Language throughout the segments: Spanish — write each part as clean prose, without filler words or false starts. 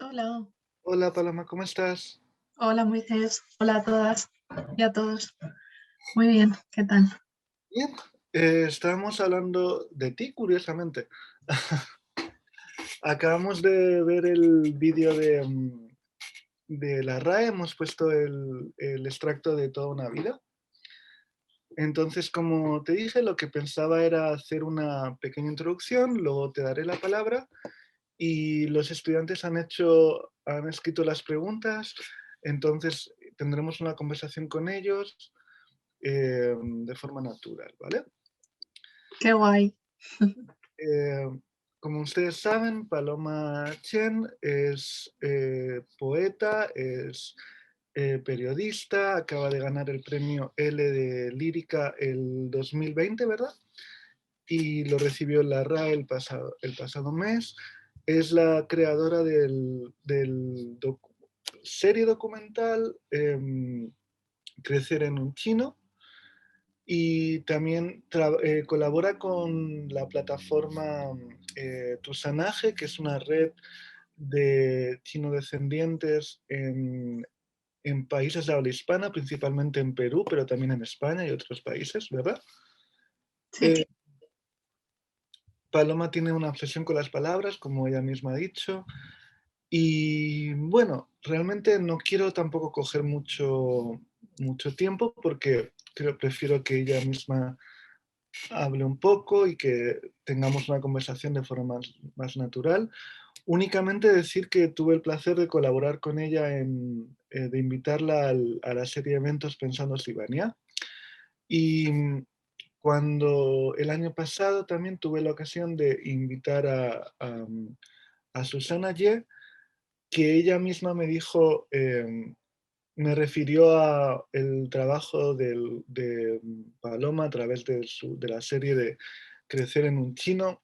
Hola, Hola Paloma, ¿cómo estás? hola Moisés, hola a todas y a todos. Muy bien, ¿qué tal? Bien, estábamos hablando de ti, curiosamente. Acabamos de ver el vídeo de la RAE, hemos puesto el extracto de toda una vida. Entonces, como te dije, lo que pensaba era hacer una pequeña introducción, luego te daré la palabra y los estudiantes han escrito las preguntas, entonces tendremos una conversación con ellos de forma natural, ¿vale? Qué guay. Eh, Como ustedes saben, Paloma Chen es poeta, es periodista, acaba de ganar el premio L de Lírica el 2020, ¿verdad? Y lo recibió en la RAE el pasado mes. Es la creadora del serie documental Crecer en un chino, y también colabora con la plataforma Tusanaje, que es una red de chino-descendientes en países de habla hispana, principalmente en Perú, pero también en España y otros países, ¿verdad? Sí, Eh, Paloma tiene una obsesión con las palabras, como ella misma ha dicho, y bueno, realmente no quiero tampoco coger mucho tiempo porque prefiero que ella misma hable un poco y que tengamos una conversación de forma más natural. Únicamente decir que tuve el placer de colaborar con ella de invitarla a la serie de eventos Pensando Sibania. Y cuando el año pasado también tuve la ocasión de invitar a Susana Ye, que ella misma me dijo, me refirió a el trabajo de Paloma a través de la serie de Crecer en un chino.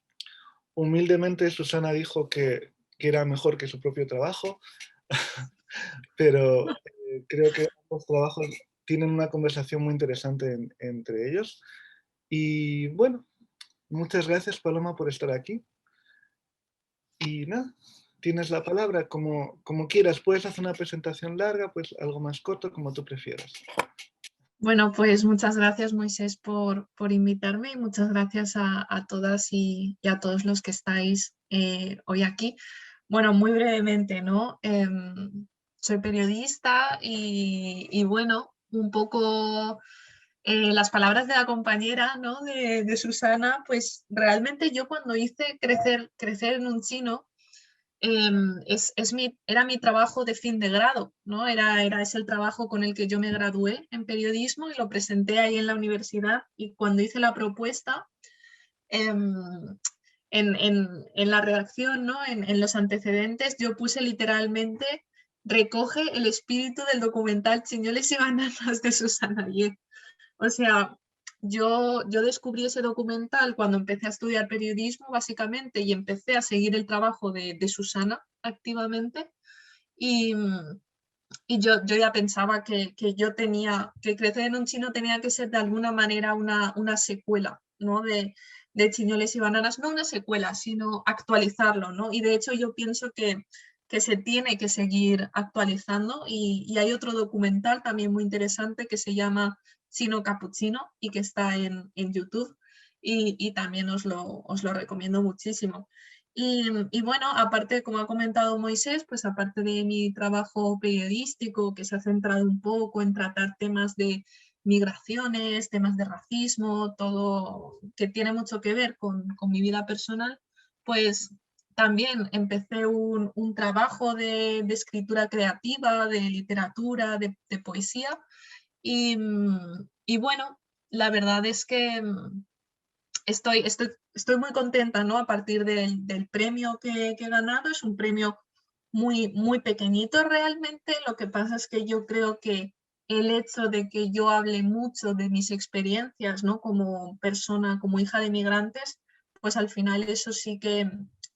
Humildemente Susana dijo que era mejor que su propio trabajo, pero creo que ambos trabajos tienen una conversación muy interesante entre ellos. Y bueno, muchas gracias Paloma por estar aquí. Y nada, tienes la palabra como quieras. Puedes hacer una presentación larga, pues algo más corto, como tú prefieras. bueno, pues muchas gracias Moisés por invitarme y muchas gracias a todas y a todos los que estáis hoy aquí. Bueno, muy brevemente, ¿no? Soy periodista y bueno, un poco las palabras de la compañera, ¿no? De Susana, pues realmente yo cuando hice crecer en un chino, era mi trabajo de fin de grado, ¿no? Es el trabajo con el que yo me gradué en periodismo y lo presenté ahí en la universidad y cuando hice la propuesta, em, en la redacción, ¿no? En los antecedentes, yo puse literalmente recoge el espíritu del documental Chiñoles y Bananas de Susana Ye. O sea, yo descubrí ese documental cuando empecé a estudiar periodismo, básicamente, y empecé a seguir el trabajo de Susana activamente. Y, yo ya pensaba que yo tenía, que Crecer en un chino tenía que ser de alguna manera una secuela, ¿no? De Chiñoles y Bananas, no una secuela, sino actualizarlo, ¿no? Y de hecho yo pienso que se tiene que seguir actualizando y hay otro documental también muy interesante que se llama Chino Capuchino y que está en YouTube y también os lo recomiendo muchísimo. Y bueno, aparte, como ha comentado Moisés, pues aparte de mi trabajo periodístico, que se ha centrado un poco en tratar temas de migraciones, temas de racismo, todo que tiene mucho que ver con mi vida personal, pues también empecé un trabajo de escritura creativa, de literatura, de poesía. Y bueno, la verdad es que estoy muy contenta, ¿no? A partir del premio que he ganado. Es un premio muy pequeñito realmente. Lo que pasa es que yo creo que el hecho de que yo hable mucho de mis experiencias, ¿no? Como persona, como hija de migrantes, pues al final eso sí que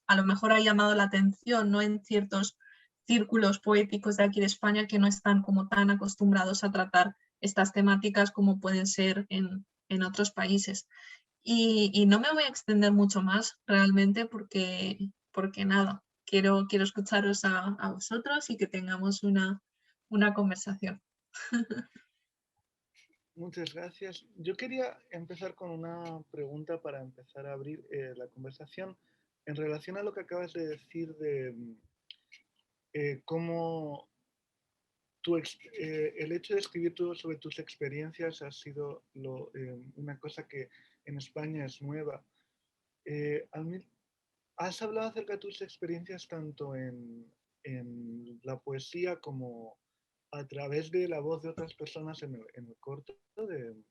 a lo mejor ha llamado la atención, ¿no? En ciertos círculos poéticos de aquí de España que no están como tan acostumbrados a tratar estas temáticas como pueden ser en otros países. No me voy a extender mucho más realmente porque nada, quiero escucharos a vosotros y que tengamos una conversación. Muchas gracias. Yo quería empezar con una pregunta para empezar a abrir la conversación en relación a lo que acabas de decir de cómo el hecho de escribir todo sobre tus experiencias ha sido una cosa que en España es nueva. Has hablado acerca de tus experiencias tanto en la poesía como a través de la voz de otras personas en el corto perdón,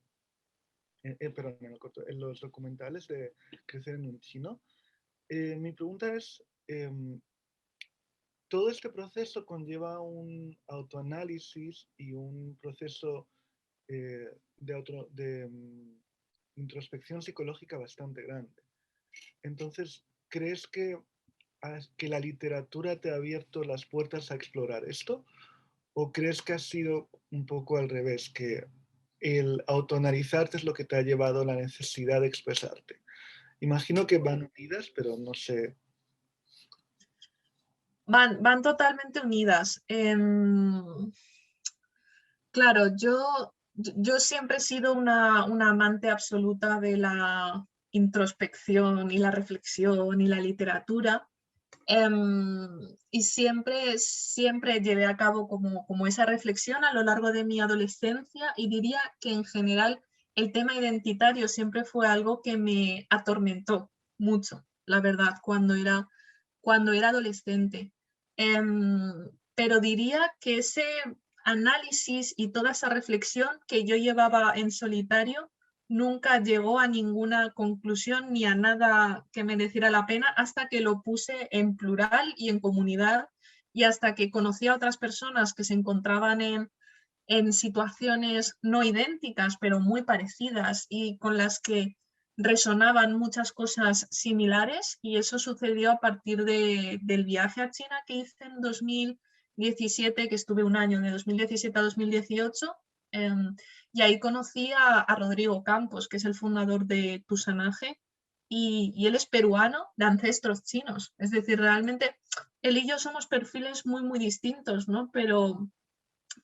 en los documentales de Crecer en un Chino. Mi pregunta es, todo este proceso conlleva un autoanálisis y un proceso de introspección psicológica bastante grande. Entonces, ¿crees que la literatura te ha abierto las puertas a explorar esto? ¿O crees que ha sido un poco al revés, que el autoanalizarte es lo que te ha llevado a la necesidad de expresarte? Imagino que van unidas, pero no sé. Van totalmente unidas. Claro, yo siempre he sido una amante absoluta de la introspección y la reflexión y la literatura. Y siempre llevé a cabo como esa reflexión a lo largo de mi adolescencia, y diría que en general el tema identitario siempre fue algo que me atormentó mucho, la verdad, cuando era adolescente. Pero diría que ese análisis y toda esa reflexión que yo llevaba en solitario nunca llegó a ninguna conclusión ni a nada que mereciera la pena hasta que lo puse en plural y en comunidad, y hasta que conocí a otras personas que se encontraban en situaciones no idénticas, pero muy parecidas y con las que resonaban muchas cosas similares. Y eso sucedió a partir del viaje a China que hice en 2017, que estuve un año, de 2017 a 2018. Y ahí conocí a Rodrigo Campos, que es el fundador de Tusanaje, y él es peruano de ancestros chinos. Es decir, realmente él y yo somos perfiles muy, muy distintos, ¿no? Pero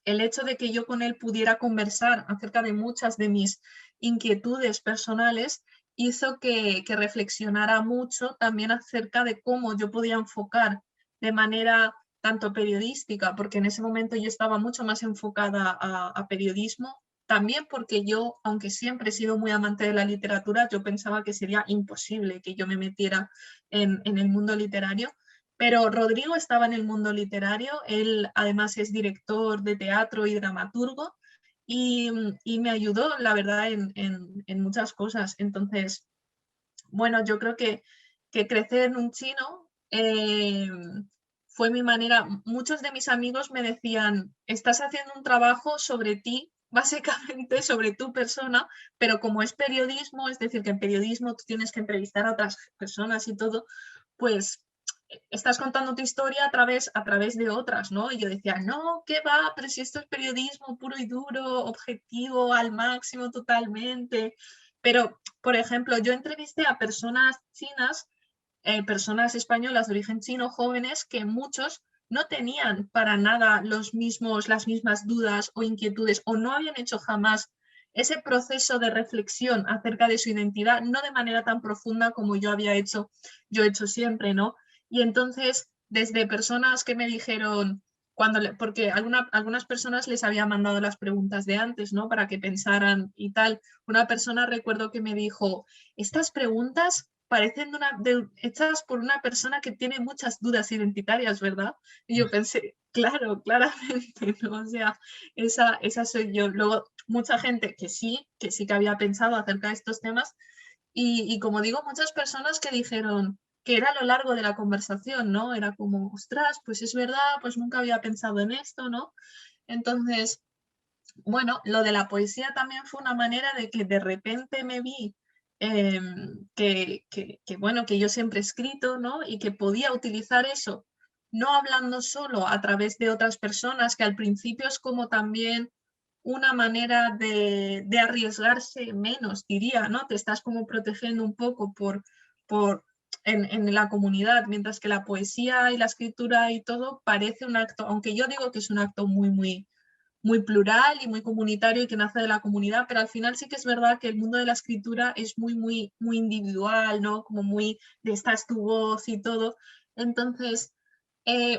el hecho de que yo con él pudiera conversar acerca de muchas de mis inquietudes personales hizo que reflexionara mucho también acerca de cómo yo podía enfocar de manera tanto periodística, porque en ese momento yo estaba mucho más enfocada a periodismo, también porque yo, aunque siempre he sido muy amante de la literatura, yo pensaba que sería imposible que yo me metiera en el mundo literario. Pero Rodrigo estaba en el mundo literario, él además es director de teatro y dramaturgo, y me ayudó, la verdad, en muchas cosas. Entonces, bueno, yo creo que crecer en un chino fue mi manera. Muchos de mis amigos me decían, estás haciendo un trabajo sobre ti, básicamente sobre tu persona, pero como es periodismo, es decir, que en periodismo tú tienes que entrevistar a otras personas y todo, pues estás contando tu historia a través de otras, ¿no? Y yo decía, no, ¿qué va? Pero si esto es periodismo puro y duro, objetivo al máximo totalmente. Pero, por ejemplo, yo entrevisté a personas chinas, personas españolas de origen chino, jóvenes, que muchos no tenían para nada las mismas dudas o inquietudes, o no habían hecho jamás ese proceso de reflexión acerca de su identidad, no de manera tan profunda como yo he hecho siempre, ¿no? Y entonces, desde personas que me dijeron, porque algunas personas les había mandado las preguntas de antes, ¿no? Para que pensaran y tal. Una persona recuerdo que me dijo, estas preguntas parecen hechas por una persona que tiene muchas dudas identitarias, ¿verdad? Y yo pensé, claro, claramente, ¿no? O sea, esa soy yo. Luego, mucha gente que sí que había pensado acerca de estos temas, y como digo, muchas personas que dijeron que era a lo largo de la conversación, ¿no? Era como, ostras, pues es verdad, pues nunca había pensado en esto, ¿no? Entonces, bueno, lo de la poesía también fue una manera de que de repente me vi bueno, que yo siempre he escrito, ¿no? Y que podía utilizar eso, no hablando solo a través de otras personas, que al principio es como también una manera de arriesgarse menos, diría, ¿no? Te estás como protegiendo un poco por en la comunidad, mientras que la poesía y la escritura y todo parece un acto, aunque yo digo que es un acto muy plural y muy comunitario y que nace de la comunidad, pero al final sí que es verdad que el mundo de la escritura es muy individual, ¿no? Como muy de esta es tu voz y todo. Entonces,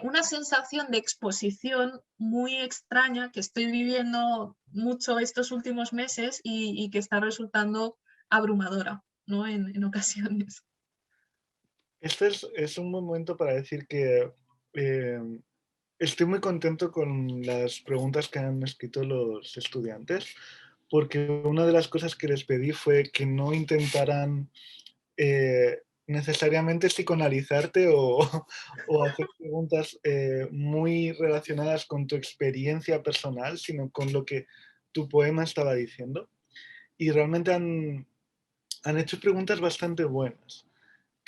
una sensación de exposición muy extraña que estoy viviendo mucho estos últimos meses y que está resultando abrumadora, ¿no? En ocasiones. Este es un buen momento para decir que eh, estoy muy contento con las preguntas que han escrito los estudiantes, porque una de las cosas que les pedí fue que no intentaran necesariamente psicoanalizarte o hacer preguntas muy relacionadas con tu experiencia personal, sino con lo que tu poema estaba diciendo. Y realmente han hecho preguntas bastante buenas.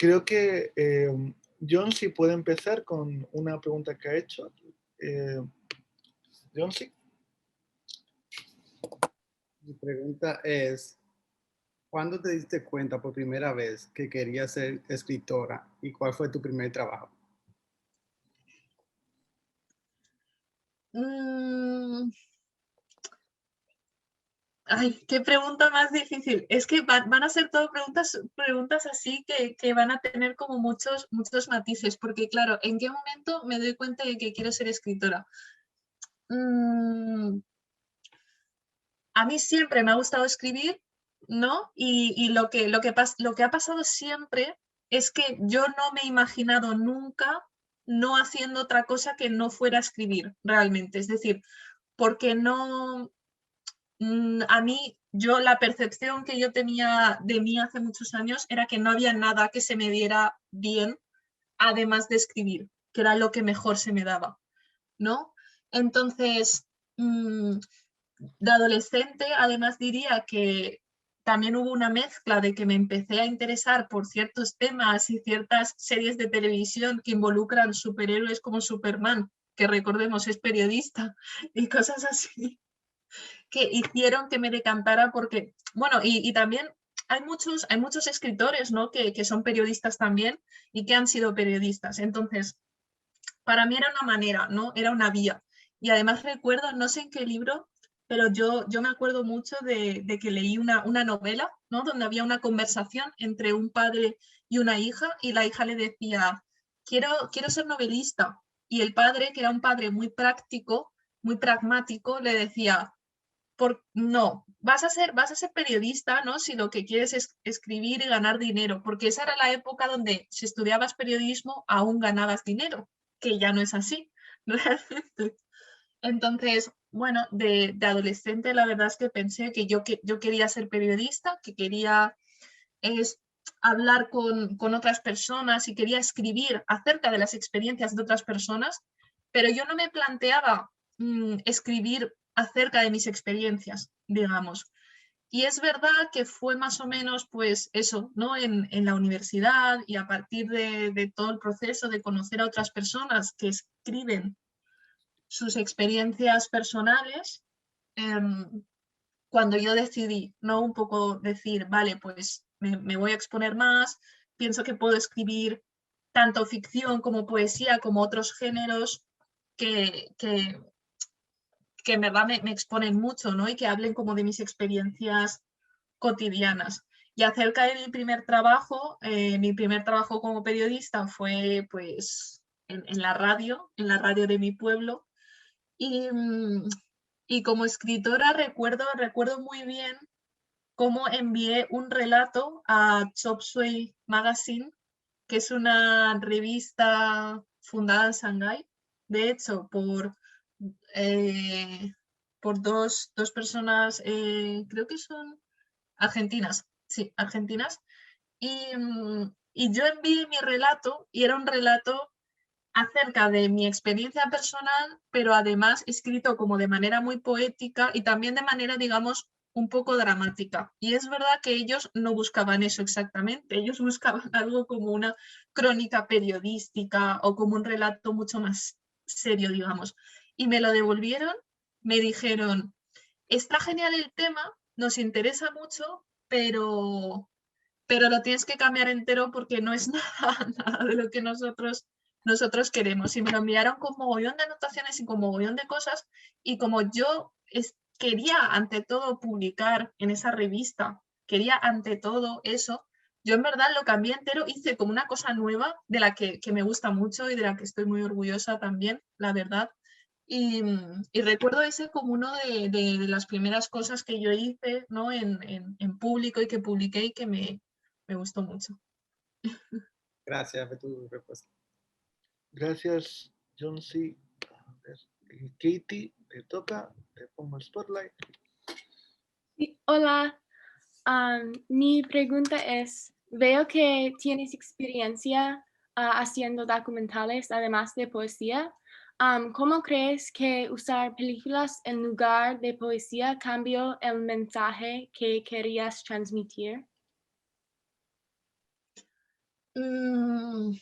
Creo que John sí puede empezar con una pregunta que ha hecho. Eh, John sí. Mi pregunta es, ¿cuándo te diste cuenta por primera vez que querías ser escritora y cuál fue tu primer trabajo? Mm, Ay, qué pregunta más difícil. Es que van a ser todo preguntas así que van a tener como muchos matices, porque claro, ¿en qué momento me doy cuenta de que quiero ser escritora? Mm, a mí siempre me ha gustado escribir, ¿no? Y lo que ha pasado siempre es que yo no me he imaginado nunca no haciendo otra cosa que no fuera escribir realmente. Es decir, porque no, a mí, la percepción que yo tenía de mí hace muchos años era que no había nada que se me diera bien, además de escribir, que era lo que mejor se me daba, ¿no? Entonces, mmm, de adolescente, además diría que también hubo una mezcla de que me empecé a interesar por ciertos temas y ciertas series de televisión que involucran superhéroes como Superman, que recordemos es periodista, y cosas así que hicieron que me decantara porque, bueno, y también hay muchos escritores, ¿no? Que son periodistas también y que han sido periodistas. Entonces, para mí era una manera, ¿no? Era una vía. Y además recuerdo, no sé en qué libro, pero yo me acuerdo mucho de que leí una novela, ¿no? Donde había una conversación entre un padre y una hija y la hija le decía, quiero ser novelista. Y el padre, que era un padre muy práctico, muy pragmático, le decía, no, vas a ser periodista, ¿no? Si lo que quieres es escribir y ganar dinero, porque esa era la época donde si estudiabas periodismo aún ganabas dinero, que ya no es así, realmente. Entonces, bueno, de adolescente la verdad es que pensé que yo quería ser periodista, que quería es, hablar con otras personas y quería escribir acerca de las experiencias de otras personas, pero yo no me planteaba escribir acerca de mis experiencias, digamos. Y es verdad que fue más o menos, pues eso, ¿no? En la universidad y a partir de todo el proceso de conocer a otras personas que escriben sus experiencias personales, eh, cuando yo decidí, ¿no? Un poco decir, vale, pues me voy a exponer más, pienso que puedo escribir tanto ficción como poesía, como otros géneros que, que, que en verdad me exponen mucho, ¿no? Y que hablen como de mis experiencias cotidianas. Y acerca de mi primer trabajo como periodista fue pues en la radio de mi pueblo. Y, y como escritora recuerdo muy bien cómo envié un relato a Chop Suey Magazine, que es una revista fundada en Shanghái, de hecho, eh, por dos personas, creo que son argentinas, sí, argentinas, y yo envié mi relato y era un relato acerca de mi experiencia personal, pero además escrito como de manera muy poética y también de manera, digamos, un poco dramática. Y es verdad que ellos no buscaban eso exactamente, ellos buscaban algo como una crónica periodística o como un relato mucho más serio, digamos. Y me lo devolvieron, me dijeron, está genial el tema, nos interesa mucho, pero pero lo tienes que cambiar entero porque no es nada de lo que nosotros queremos. Y me lo enviaron con mogollón de anotaciones y con mogollón de cosas, y como yo quería ante todo publicar en esa revista, quería ante todo eso, yo en verdad lo cambié entero, hice como una cosa nueva de la que me gusta mucho y de la que estoy muy orgullosa también, la verdad. Y recuerdo ese como uno de las primeras cosas que yo hice, ¿no? en público y que publiqué y que me gustó mucho. Gracias por tu respuesta. Gracias, John C. A ver, Katie, te toca, te pongo el spotlight. Sí, hola, mi pregunta es, veo que tienes experiencia haciendo documentales además de poesía. ¿Cómo crees que usar películas en lugar de poesía cambió el mensaje que querías transmitir? Mm,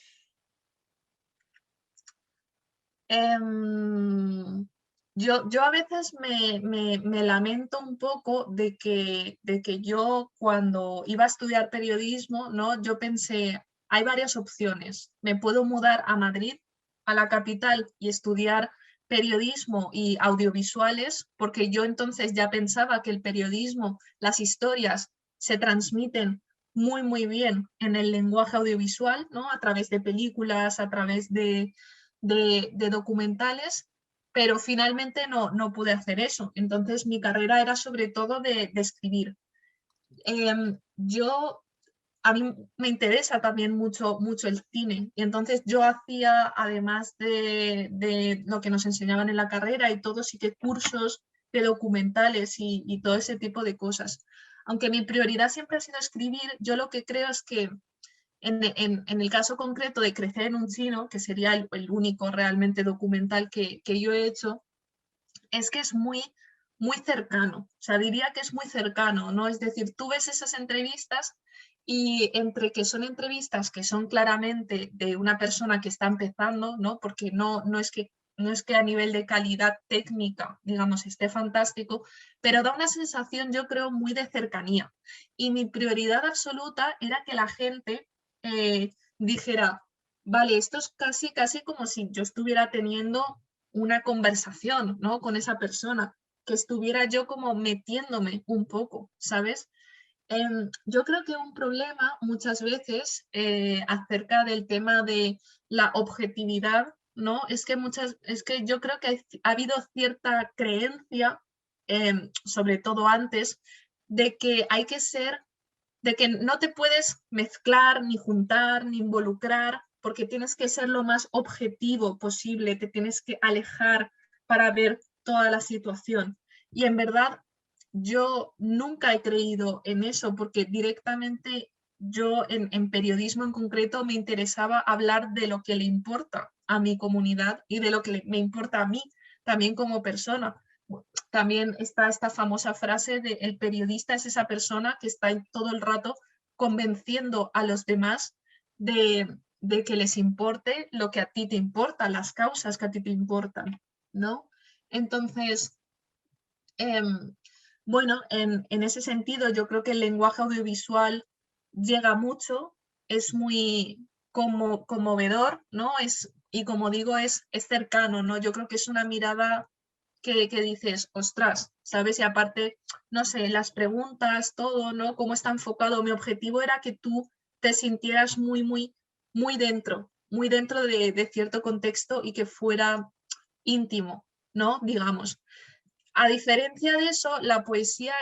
yo a veces me lamento un poco de que yo cuando iba a estudiar periodismo, ¿no? Yo pensé, hay varias opciones. Me puedo mudar a Madrid, a la capital, y estudiar periodismo y audiovisuales, porque yo entonces ya pensaba que el periodismo, las historias se transmiten muy bien en el lenguaje audiovisual, ¿no? A través de películas, a través de documentales, pero finalmente no pude hacer eso. Entonces mi carrera era sobre todo de escribir. A mí me interesa también mucho el cine, y entonces yo hacía, además de lo que nos enseñaban en la carrera y todo, sí que cursos de documentales y todo ese tipo de cosas. Aunque mi prioridad siempre ha sido escribir, yo lo que creo es que en el caso concreto de Crecer en un chino, que sería el único realmente documental que yo he hecho, es que es muy cercano. O sea, diría que es muy cercano, ¿no? Es decir, tú ves esas entrevistas y entre que son entrevistas que son claramente de una persona que está empezando, ¿no? Porque no es que a nivel de calidad técnica, digamos, esté fantástico, pero da una sensación, yo creo, muy de cercanía. Y mi prioridad absoluta era que la gente dijera, vale, esto es casi como si yo estuviera teniendo una conversación, ¿no? Con esa persona, que estuviera yo como metiéndome un poco, ¿sabes? Yo creo que un problema muchas veces acerca del tema de la objetividad, ¿no? Es que yo creo que ha habido cierta creencia, sobre todo antes, de que hay que ser, de que no te puedes mezclar, ni juntar, ni involucrar, porque tienes que ser lo más objetivo posible, te tienes que alejar para ver toda la situación. Y en verdad, yo nunca he creído en eso, porque directamente yo en periodismo en concreto me interesaba hablar de lo que le importa a mi comunidad y de lo que me importa a mí también como persona. También está esta famosa frase de el periodista es esa persona que está todo el rato convenciendo a los demás de que les importe lo que a ti te importa, las causas que a ti te importan, ¿no? Entonces, bueno, en ese sentido yo creo que el lenguaje audiovisual llega mucho, es muy conmovedor, ¿no? Y como digo, es cercano, ¿no? Yo creo que es una mirada que dices, ostras, ¿sabes? Y aparte, no sé, las preguntas, todo, ¿no? Cómo está enfocado. Mi objetivo era que tú te sintieras muy dentro de cierto contexto y que fuera íntimo, ¿no? Digamos. A diferencia de eso, la poesía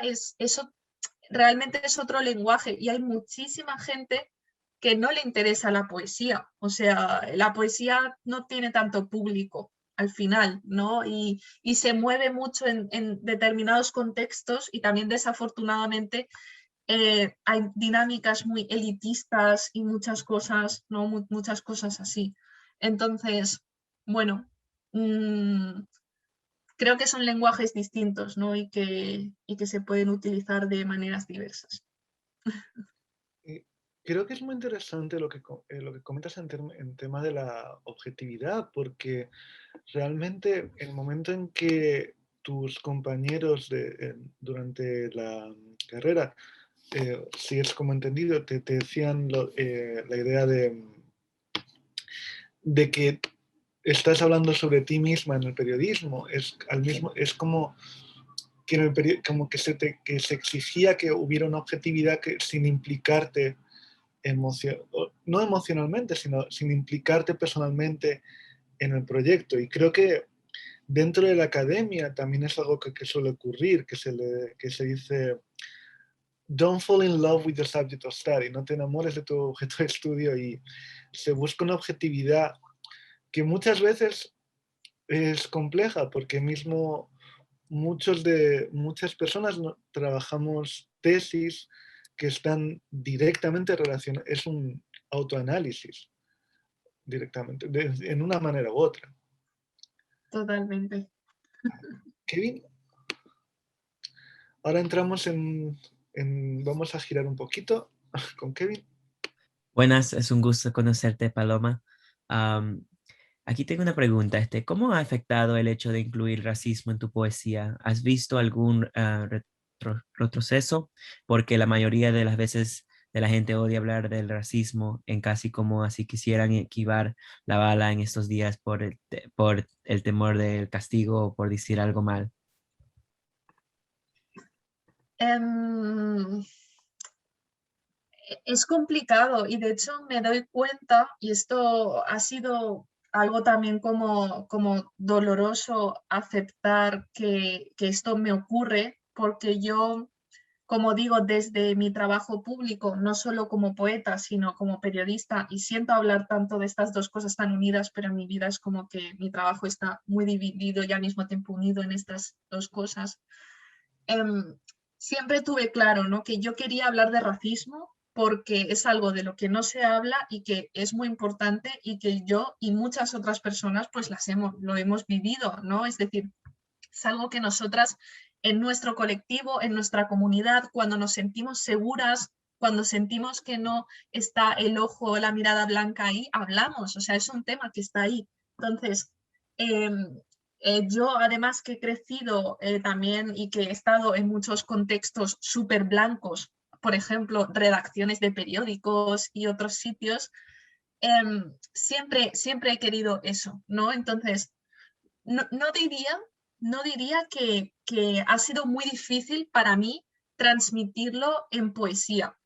realmente es otro lenguaje y hay muchísima gente que no le interesa la poesía. O sea, la poesía no tiene tanto público al final, ¿no? Y se mueve mucho en determinados contextos y también desafortunadamente hay dinámicas muy elitistas y muchas cosas, ¿no? Muchas cosas así. Entonces, bueno, creo que son lenguajes distintos, ¿no? Y que se pueden utilizar de maneras diversas. Creo que es muy interesante lo que comentas en tema de la objetividad, porque realmente el momento en que tus compañeros durante la carrera si es como entendido, te decían la idea de que estás hablando sobre ti misma en el periodismo. Es como que, como que se exigía que hubiera una objetividad sin implicarte no emocionalmente, sino sin implicarte personalmente en el proyecto. Y creo que dentro de la academia también es algo que suele ocurrir, que se dice don't fall in love with the subject of study, no te enamores de tu objeto de estudio, y se busca una objetividad que muchas veces es compleja, porque mismo muchas personas trabajamos tesis que están directamente relacionadas, es un autoanálisis directamente, en una manera u otra. Totalmente. Kevin, ahora entramos vamos a girar un poquito con Kevin. Buenas, es un gusto conocerte, Paloma. Am, Aquí tengo una pregunta. ¿Cómo ha afectado el hecho de incluir racismo en tu poesía? ¿Has visto algún retroceso? Porque la mayoría de las veces de la gente odia hablar del racismo en casi como así quisieran esquivar la bala en estos días por el temor del castigo o por decir algo mal. Es complicado y de hecho me doy cuenta, y esto ha sido algo también como doloroso aceptar que esto me ocurre, porque yo, como digo, desde mi trabajo público, no solo como poeta, sino como periodista, y siento hablar tanto de estas dos cosas tan unidas, pero en mi vida es como que mi trabajo está muy dividido y al mismo tiempo unido en estas dos cosas. Siempre tuve claro, ¿no?, que yo quería hablar de racismo porque es algo de lo que no se habla y que es muy importante y que yo y muchas otras personas pues lo hemos vivido, ¿no? Es decir, es algo que nosotras en nuestro colectivo, en nuestra comunidad, cuando nos sentimos seguras, cuando sentimos que no está el ojo, la mirada blanca ahí, hablamos, o sea, es un tema que está ahí. Entonces, yo además que he crecido también y que he estado en muchos contextos súper blancos, por ejemplo, redacciones de periódicos y otros sitios, siempre he querido eso, ¿no? Entonces, no diría que ha sido muy difícil para mí transmitirlo en poesía.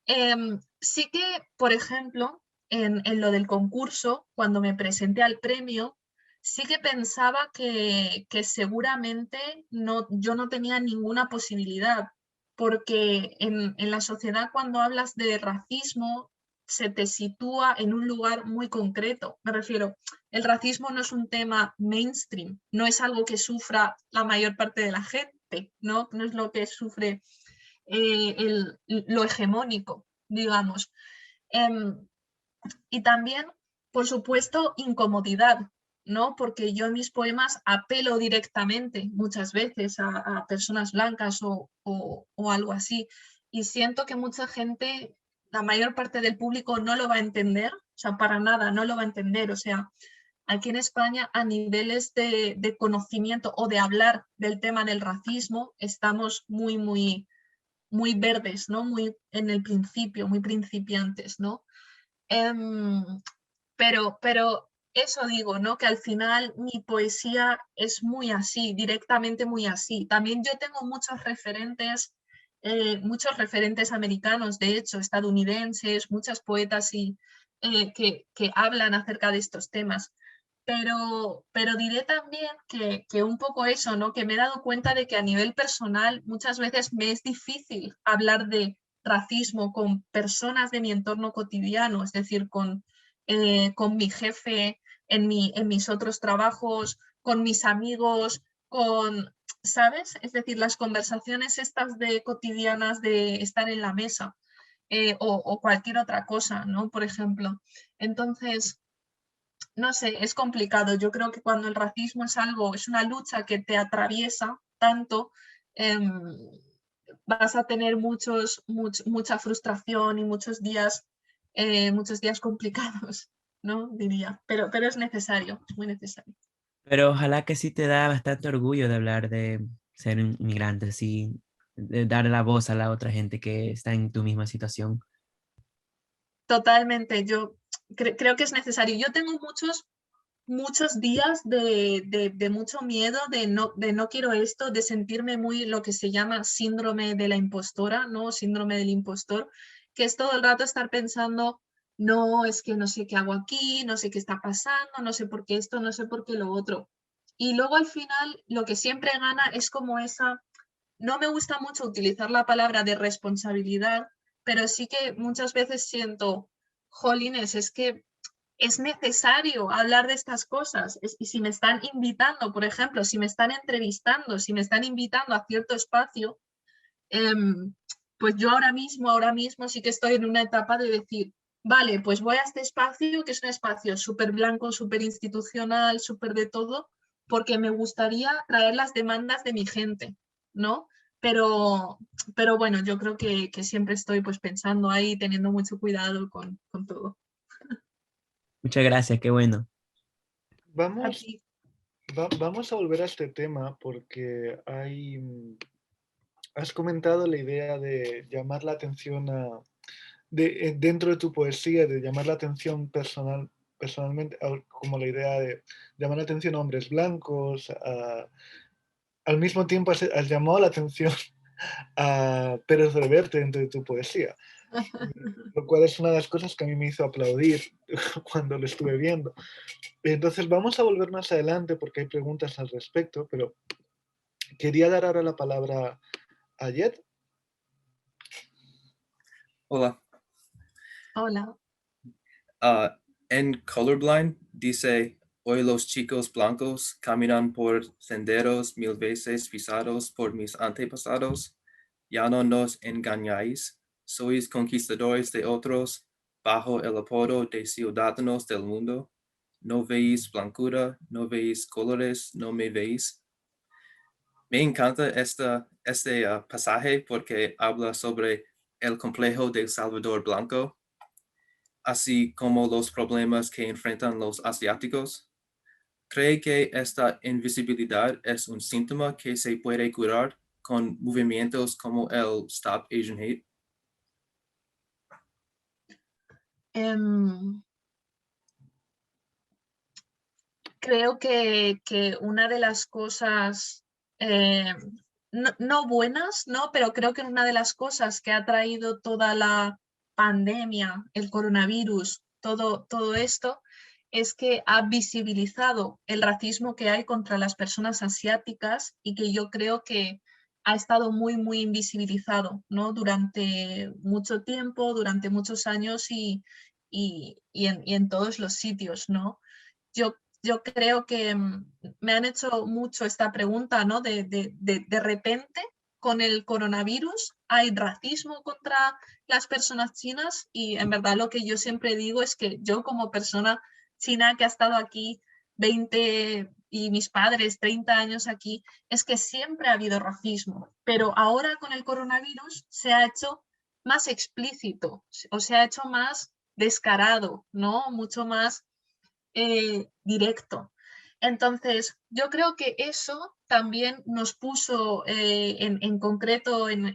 Sí que, por ejemplo, en lo del concurso, cuando me presenté al premio, sí que pensaba que seguramente yo no tenía ninguna posibilidad, porque en la sociedad cuando hablas de racismo se te sitúa en un lugar muy concreto. Me refiero, el racismo no es un tema mainstream, no es algo que sufra la mayor parte de la gente, no es lo que sufre lo hegemónico, digamos. Y también, por supuesto, incomodidad, ¿no? Porque yo en mis poemas apelo directamente muchas veces a personas blancas o algo así, y siento que mucha gente, la mayor parte del público no lo va a entender, o sea, para nada, no lo va a entender, o sea, aquí en España a niveles de conocimiento o de hablar del tema del racismo estamos muy verdes, ¿no? Muy en el principio, muy principiantes, ¿no? Pero eso digo, ¿no? Que al final mi poesía es muy así, directamente muy así. También yo tengo muchos referentes americanos, de hecho, estadounidenses, muchas poetas que hablan acerca de estos temas. Pero diré también que un poco eso, ¿no? Que me he dado cuenta de que a nivel personal muchas veces me es difícil hablar de racismo con personas de mi entorno cotidiano, es decir, con mi jefe en mis otros trabajos, con mis amigos, ¿sabes? Es decir, las conversaciones estas de cotidianas de estar en la mesa o cualquier otra cosa, ¿no? Por ejemplo. Entonces, no sé, es complicado. Yo creo que cuando el racismo es una lucha que te atraviesa tanto, vas a tener mucha frustración y muchos días complicados, ¿no? Diría. Pero es necesario, es muy necesario. Pero ojalá que sí te da bastante orgullo de hablar de ser un inmigrante, sí. dar la voz a la otra gente que está en tu misma situación. Totalmente, yo creo que es necesario. Yo tengo muchos días de mucho miedo, de no quiero esto, de sentirme muy lo que se llama síndrome de la impostora, ¿no? Síndrome del impostor, que es todo el rato estar pensando, no, es que no sé qué hago aquí, no sé qué está pasando, no sé por qué esto, no sé por qué lo otro. Y luego al final lo que siempre gana es como esa, no me gusta mucho utilizar la palabra de responsabilidad, pero sí que muchas veces siento, jolines, es que es necesario hablar de estas cosas. Y si me están invitando, por ejemplo, si me están entrevistando, si me están invitando a cierto espacio, pues yo ahora mismo sí que estoy en una etapa de decir, vale, pues voy a este espacio, que es un espacio súper blanco, súper institucional, súper de todo, porque me gustaría traer las demandas de mi gente, ¿no? Pero, pero bueno, yo creo que siempre estoy pues pensando ahí, teniendo mucho cuidado con todo. Muchas gracias, qué bueno. Vamos, Aquí. vamos a volver a este tema porque has comentado la idea de llamar la atención dentro de tu poesía, de llamar la atención personalmente, como la idea de llamar la atención a hombres blancos, al mismo tiempo has llamado la atención a Pérez Reverte dentro de tu poesía, lo cual es una de las cosas que a mí me hizo aplaudir cuando lo estuve viendo. Entonces vamos a volver más adelante porque hay preguntas al respecto, pero quería dar ahora la palabra a Jet. Hola. Hola. En Colorblind dice, hoy los chicos blancos caminan por senderos 1000 veces pisados por mis antepasados. Ya no nos engañáis, sois conquistadores de otros bajo el apodo de ciudadanos del mundo. No veis blancura, no veis colores, no me veis. Me encanta este pasaje porque habla sobre el complejo del Salvador Blanco, así como los problemas que enfrentan los asiáticos. ¿Cree que esta invisibilidad es un síntoma que se puede curar con movimientos como el Stop Asian Hate? Creo que una de las cosas, no buenas, ¿no? Pero creo que una de las cosas que ha traído toda la pandemia, el coronavirus, todo esto, es que ha visibilizado el racismo que hay contra las personas asiáticas y que yo creo que ha estado muy invisibilizado, ¿no? Durante mucho tiempo, durante muchos años y en todos los sitios, ¿no? Yo creo que me han hecho mucho esta pregunta, ¿no? De repente, con el coronavirus, hay racismo contra las personas chinas y en verdad lo que yo siempre digo es que yo como persona china que ha estado aquí 20 y mis padres 30 años aquí, es que siempre ha habido racismo, pero ahora con el coronavirus se ha hecho más explícito o se ha hecho más descarado, ¿no? Mucho más directo. Entonces, yo creo que eso también nos puso en concreto en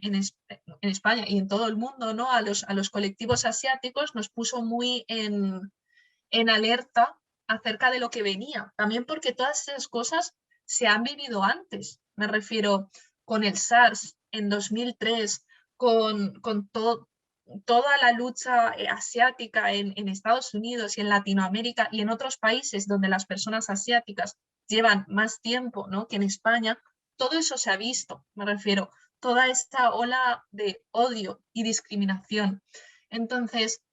España y en todo el mundo, ¿no? A los colectivos asiáticos nos puso muy en alerta acerca de lo que venía. También porque todas esas cosas se han vivido antes. Me refiero con el SARS en 2003, con toda la lucha asiática en Estados Unidos y en Latinoamérica y en otros países donde las personas asiáticas llevan más tiempo, ¿no? Que en España, todo eso se ha visto, me refiero, toda esta ola de odio y discriminación. Entonces,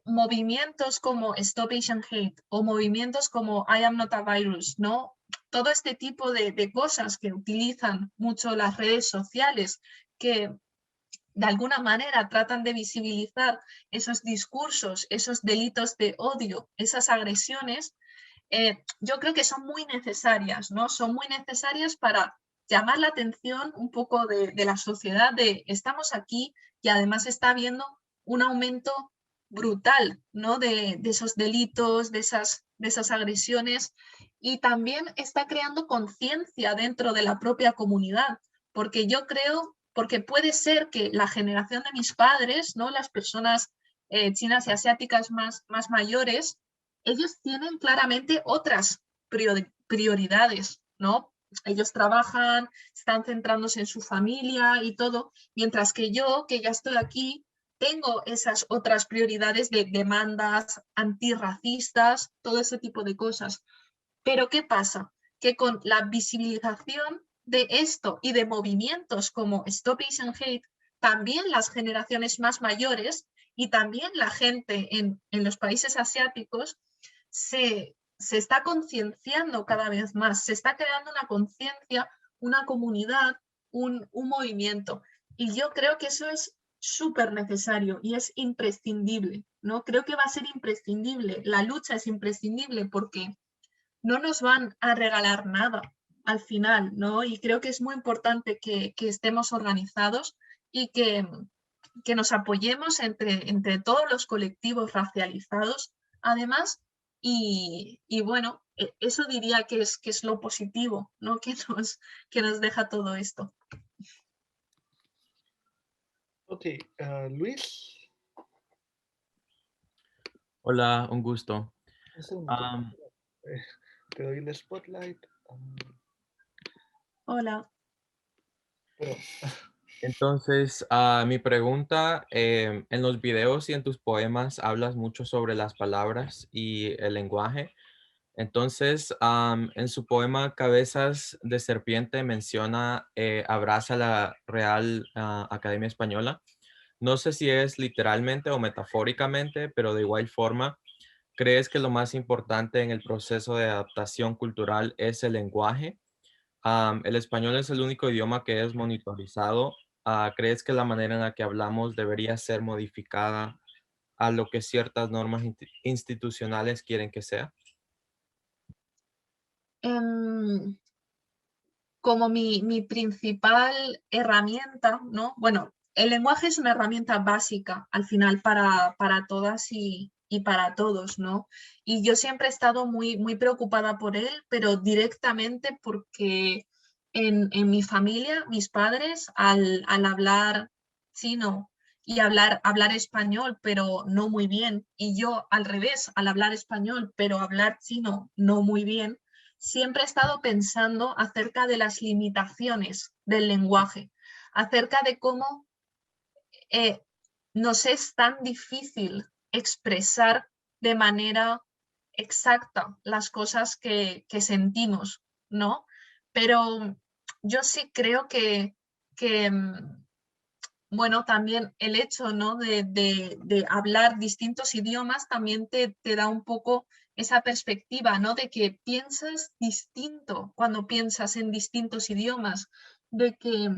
movimientos como Stop Asian Hate o movimientos como I Am Not a Virus, ¿no? Todo este tipo de cosas que utilizan mucho las redes sociales, que de alguna manera tratan de visibilizar esos discursos, esos delitos de odio, esas agresiones, yo creo que son muy necesarias, ¿no? Son muy necesarias para llamar la atención un poco de la sociedad, de estamos aquí y además está habiendo un aumento brutal, ¿no? De esos delitos, de esas agresiones y también está creando conciencia dentro de la propia comunidad, porque yo creo porque puede ser que la generación de mis padres, ¿no? Las personas chinas y asiáticas más mayores, ellos tienen claramente otras prioridades, ¿no? Ellos trabajan, están centrándose en su familia y todo, mientras que yo, que ya estoy aquí, tengo esas otras prioridades de demandas antirracistas, todo ese tipo de cosas. Pero ¿qué pasa? Que con la visibilización de esto y de movimientos como Stop Asian Hate, también las generaciones más mayores y también la gente en los países asiáticos se está concienciando cada vez más, se está creando una conciencia, una comunidad, un movimiento. Y yo creo que eso es súper necesario y es imprescindible, ¿no? Creo que va a ser imprescindible, la lucha es imprescindible porque no nos van a regalar nada al final, ¿no? Y creo que es muy importante que estemos organizados y que nos apoyemos entre todos los colectivos racializados, además, y bueno, eso diría que es lo positivo, ¿no? que nos deja todo esto. Ok, Luis. Hola, un gusto. Un segundo. Te doy el spotlight. Hola. Pero, Entonces, mi pregunta, en los videos y en tus poemas hablas mucho sobre las palabras y el lenguaje. Entonces, en su poema Cabezas de Serpiente menciona abraza la Real Academia Española. No sé si es literalmente o metafóricamente, pero de igual forma, ¿crees que lo más importante en el proceso de adaptación cultural es el lenguaje? El español es el único idioma que es monitorizado. ¿Crees que la manera en la que hablamos debería ser modificada a lo que ciertas normas institucionales quieren que sea? Como mi principal herramienta, ¿no? Bueno, el lenguaje es una herramienta básica al final para todas y para todos, ¿no? Y yo siempre he estado muy preocupada por él, pero directamente porque en mi familia, mis padres, al hablar chino y hablar español, pero no muy bien, y yo al revés, al hablar español, pero hablar chino no muy bien, siempre he estado pensando acerca de las limitaciones del lenguaje, acerca de cómo nos es tan difícil expresar de manera exacta las cosas que sentimos, ¿no? Pero yo sí creo que bueno, también el hecho, ¿no? de hablar distintos idiomas también te da un poco esa perspectiva, ¿no? De que piensas distinto cuando piensas en distintos idiomas, de que,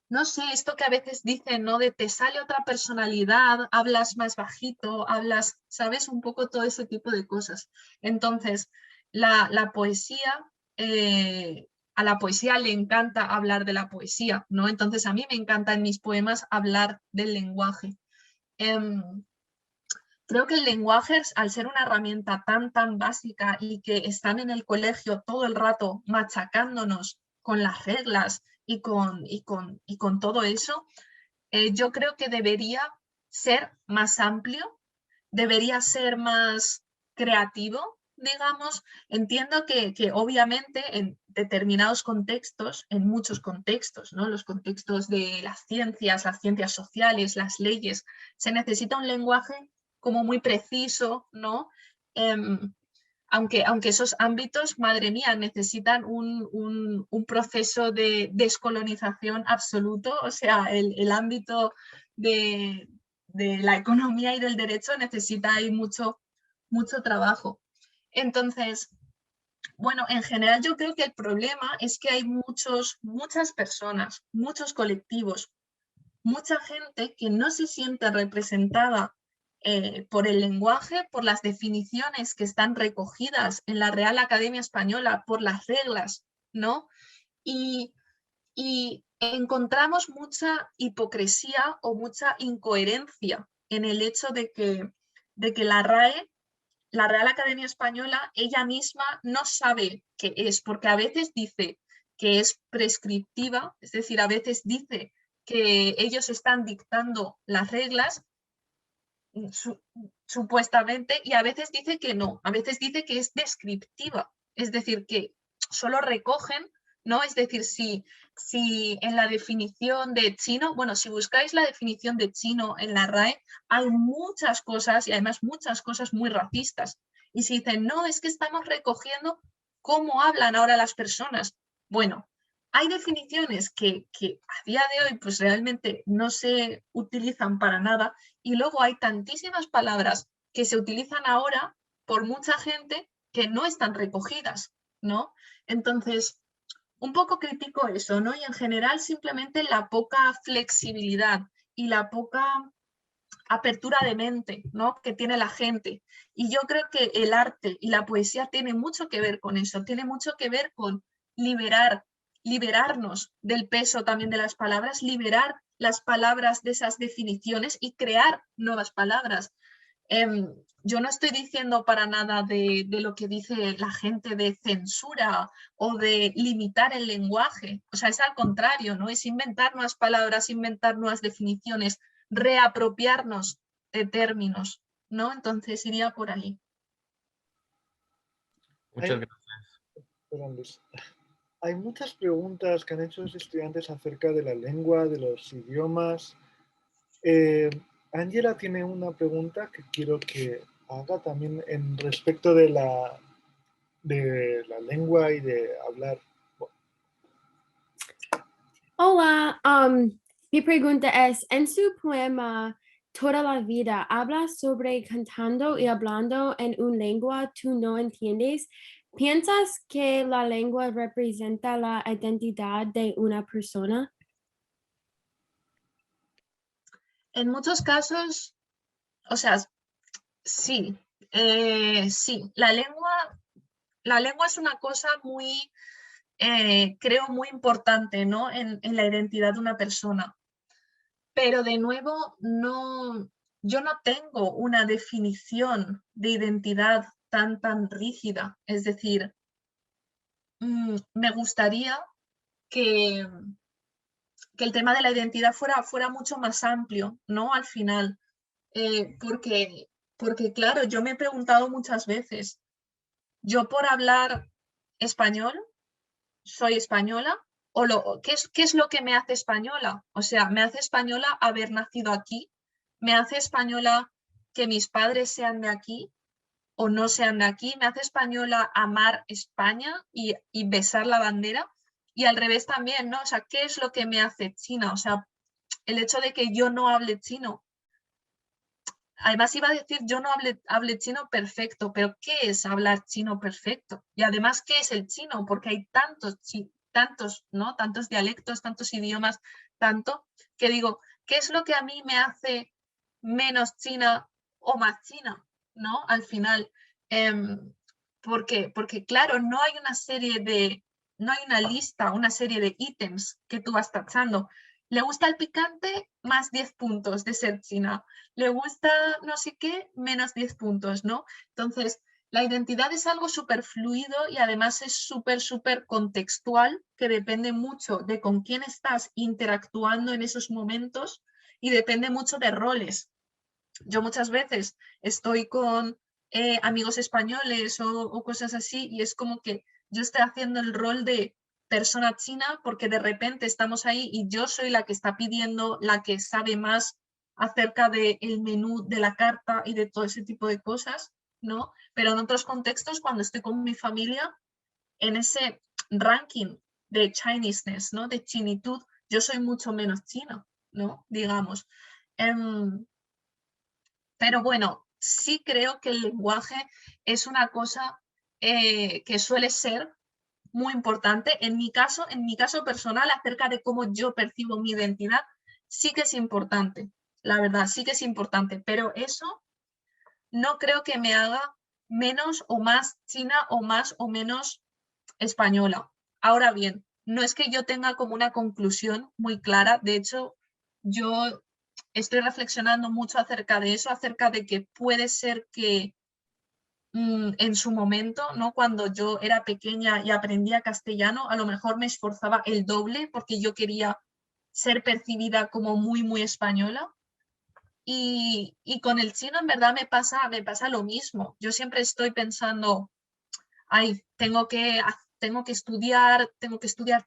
no sé, esto que a veces dicen, ¿no? De te sale otra personalidad, hablas más bajito, hablas, ¿sabes? Un poco todo ese tipo de cosas. Entonces, la poesía... a la poesía le encanta hablar de la poesía, ¿no? Entonces a mí me encanta en mis poemas hablar del lenguaje. Creo que el lenguaje, al ser una herramienta tan básica y que están en el colegio todo el rato machacándonos con las reglas y con todo eso, yo creo que debería ser más amplio, debería ser más creativo, digamos. Entiendo que obviamente en determinados contextos, en muchos contextos, ¿no? Los contextos de las ciencias sociales, las leyes, se necesita un lenguaje como muy preciso, ¿no? Aunque esos ámbitos, madre mía, necesitan un proceso de descolonización absoluto, o sea, el ámbito de la economía y del derecho necesita ahí mucho trabajo. Entonces, bueno, en general yo creo que el problema es que hay muchas personas, muchos colectivos, mucha gente que no se siente representada por el lenguaje, por las definiciones que están recogidas en la Real Academia Española, por las reglas, ¿no? Y encontramos mucha hipocresía o mucha incoherencia en el hecho de que la RAE, la Real Academia Española, ella misma no sabe qué es, porque a veces dice que es prescriptiva, es decir, a veces dice que ellos están dictando las reglas, supuestamente, y a veces dice que no, a veces dice que es descriptiva, es decir, que solo recogen, ¿no? Es decir, si en la definición de chino, bueno, si buscáis la definición de chino en la RAE, hay muchas cosas y además muchas cosas muy racistas. Y si dicen, no, es que estamos recogiendo cómo hablan ahora las personas. Bueno, hay definiciones que a día de hoy pues realmente no se utilizan para nada y luego hay tantísimas palabras que se utilizan ahora por mucha gente que no están recogidas, ¿no? Entonces, un poco critico eso, ¿no? Y en general simplemente la poca flexibilidad y la poca apertura de mente, ¿no? Que tiene la gente. Y yo creo que el arte y la poesía tiene mucho que ver con eso, tiene mucho que ver con liberarnos del peso también de las palabras, liberar las palabras de esas definiciones y crear nuevas palabras. Yo no estoy diciendo para nada de lo que dice la gente de censura o de limitar el lenguaje, o sea, es al contrario, ¿no? Es inventar nuevas palabras, inventar nuevas definiciones, reapropiarnos de términos, ¿no? Entonces iría por ahí. Muchas Hay- gracias. Perdón, Luis. Hay muchas preguntas que han hecho los estudiantes acerca de la lengua, de los idiomas. Ángela tiene una pregunta que quiero que haga también en respecto de la lengua y de hablar. Hola, mi pregunta es, en su poema Toda la vida habla sobre cantando y hablando en una lengua tú no entiendes. ¿Piensas que la lengua representa la identidad de una persona? En muchos casos, o sea, sí, sí, la lengua es una cosa muy, creo, muy importante, ¿no? En la identidad de una persona. Pero de nuevo, yo no tengo una definición de identidad tan rígida. Es decir, me gustaría que el tema de la identidad fuera mucho más amplio, ¿no? Al final, porque claro, yo me he preguntado muchas veces, yo por hablar español, soy española, ¿qué es lo que me hace española? O sea, me hace española haber nacido aquí, me hace española que mis padres sean de aquí o no sean de aquí, me hace española amar España y besar la bandera, y al revés también, ¿no? O sea, ¿qué es lo que me hace china? O sea, el hecho de que yo no hable chino. Además iba a decir, yo no hable chino perfecto, pero ¿qué es hablar chino perfecto? Y además, ¿qué es el chino? Porque hay tantos, ¿no? Tantos dialectos, tantos idiomas, tanto, que digo, ¿qué es lo que a mí me hace menos china o más china? ¿No? Al final, porque claro, no hay no hay una lista, una serie de ítems que tú vas tachando. ¿Le gusta el picante? Más 10 puntos de ser china. ¿Le gusta no sé qué? Menos 10 puntos, ¿no? Entonces, la identidad es algo súper fluido y además es súper contextual, que depende mucho de con quién estás interactuando en esos momentos y depende mucho de roles. Yo muchas veces estoy con amigos españoles o cosas así y es como que yo estoy haciendo el rol de persona china porque de repente estamos ahí y yo soy la que está pidiendo, la que sabe más acerca del menú de la carta y de todo ese tipo de cosas, ¿no? Pero en otros contextos, cuando estoy con mi familia, en ese ranking de Chineseness, ¿no? De chinitud, yo soy mucho menos chino, ¿no? Digamos. Pero bueno, sí creo que el lenguaje es una cosa que suele ser muy importante. En mi caso personal, acerca de cómo yo percibo mi identidad, sí que es importante, la verdad, sí que es importante, pero eso no creo que me haga menos o más china o más o menos española. Ahora bien, no es que yo tenga como una conclusión muy clara, de hecho, yo estoy reflexionando mucho acerca de eso, acerca de que puede ser que en su momento, ¿no? Cuando yo era pequeña y aprendía castellano, a lo mejor me esforzaba el doble porque yo quería ser percibida como muy, muy española. Y con el chino en verdad me pasa lo mismo. Yo siempre estoy pensando, ay, tengo que estudiar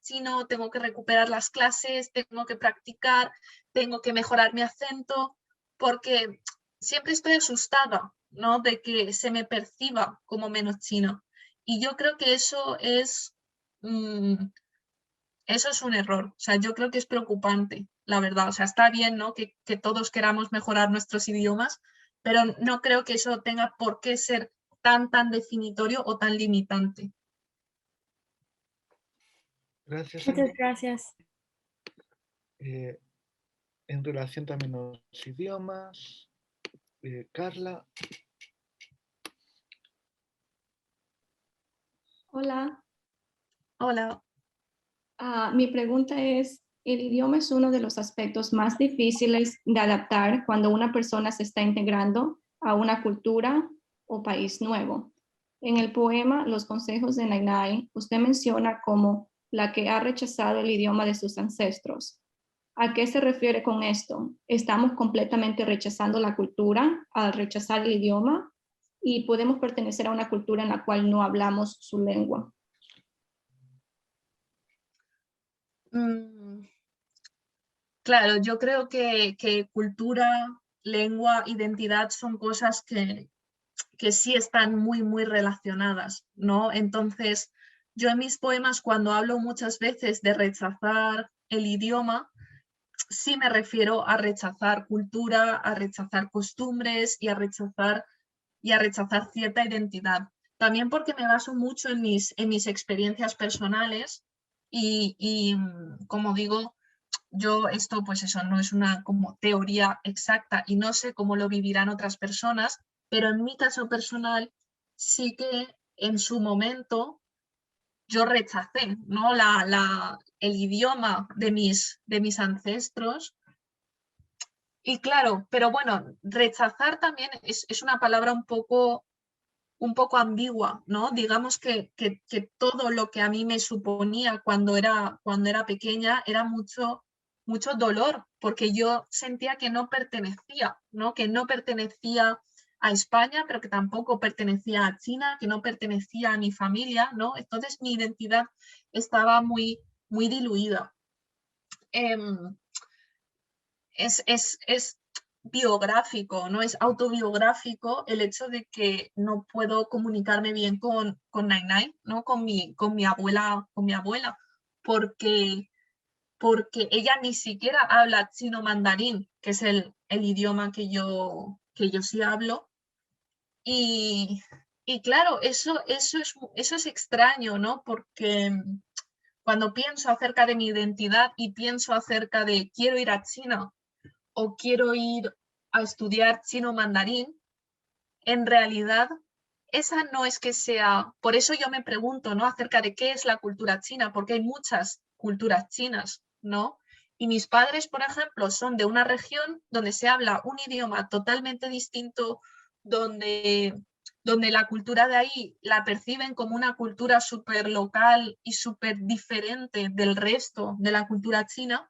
chino, tengo que recuperar las clases, tengo que practicar, tengo que mejorar mi acento, porque siempre estoy asustada, ¿no? De que se me perciba como menos china. Y yo creo que eso es un error. O sea, yo creo que es preocupante, la verdad. O sea, está bien, ¿no? Que todos queramos mejorar nuestros idiomas, pero no creo que eso tenga por qué ser tan definitorio o tan limitante. Gracias, Muchas Andy. gracias. En relación también a los idiomas, Carla. Hola. Hola. Mi pregunta es, el idioma es uno de los aspectos más difíciles de adaptar cuando una persona se está integrando a una cultura o país nuevo. En el poema Los consejos de Nainai, usted menciona como la que ha rechazado el idioma de sus ancestros. ¿A qué se refiere con esto? ¿Estamos completamente rechazando la cultura al rechazar el idioma? ¿Y podemos pertenecer a una cultura en la cual no hablamos su lengua? Claro, yo creo que cultura, lengua, identidad son cosas que sí están muy, muy relacionadas, ¿no? Entonces, yo en mis poemas, cuando hablo muchas veces de rechazar el idioma, sí me refiero a rechazar cultura, a rechazar costumbres y a rechazar cierta identidad. También porque me baso mucho en mis experiencias personales y como digo, yo esto pues eso no es una como teoría exacta y no sé cómo lo vivirán otras personas, pero en mi caso personal sí que en su momento yo rechacé, ¿no? el idioma de mis ancestros. Y claro, pero bueno, rechazar también es una palabra un poco ambigua, ¿no? Digamos que todo lo que a mí me suponía cuando era pequeña era mucho dolor, porque yo sentía que no pertenecía, ¿no? Que no pertenecía a España, pero que tampoco pertenecía a China, que no pertenecía a mi familia, ¿no? Entonces mi identidad estaba muy, muy diluida. Es biográfico, no es autobiográfico el hecho de que no puedo comunicarme bien con Nainai, ¿no? Con mi abuela, porque ella ni siquiera habla chino mandarín, que es el idioma que yo sí hablo. Y claro, eso es extraño, ¿no? Porque cuando pienso acerca de mi identidad y pienso acerca de quiero ir a China o quiero ir a estudiar chino mandarín, en realidad esa no es que sea, por eso yo me pregunto, ¿no? Acerca de qué es la cultura china, porque hay muchas culturas chinas, ¿no? Y mis padres, por ejemplo, son de una región donde se habla un idioma totalmente distinto, donde la cultura de ahí la perciben como una cultura súper local y súper diferente del resto de la cultura china.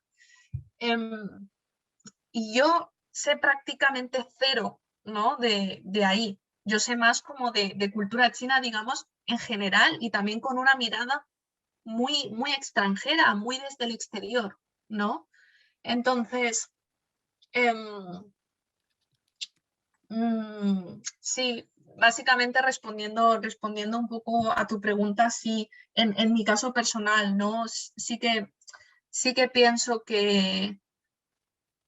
Y yo sé prácticamente cero, ¿no? De ahí. Yo sé más como de cultura china, digamos, en general y también con una mirada muy, muy extranjera, muy desde el exterior, ¿no? Entonces, sí, básicamente respondiendo un poco a tu pregunta, sí, en mi caso personal, ¿no? Sí que pienso que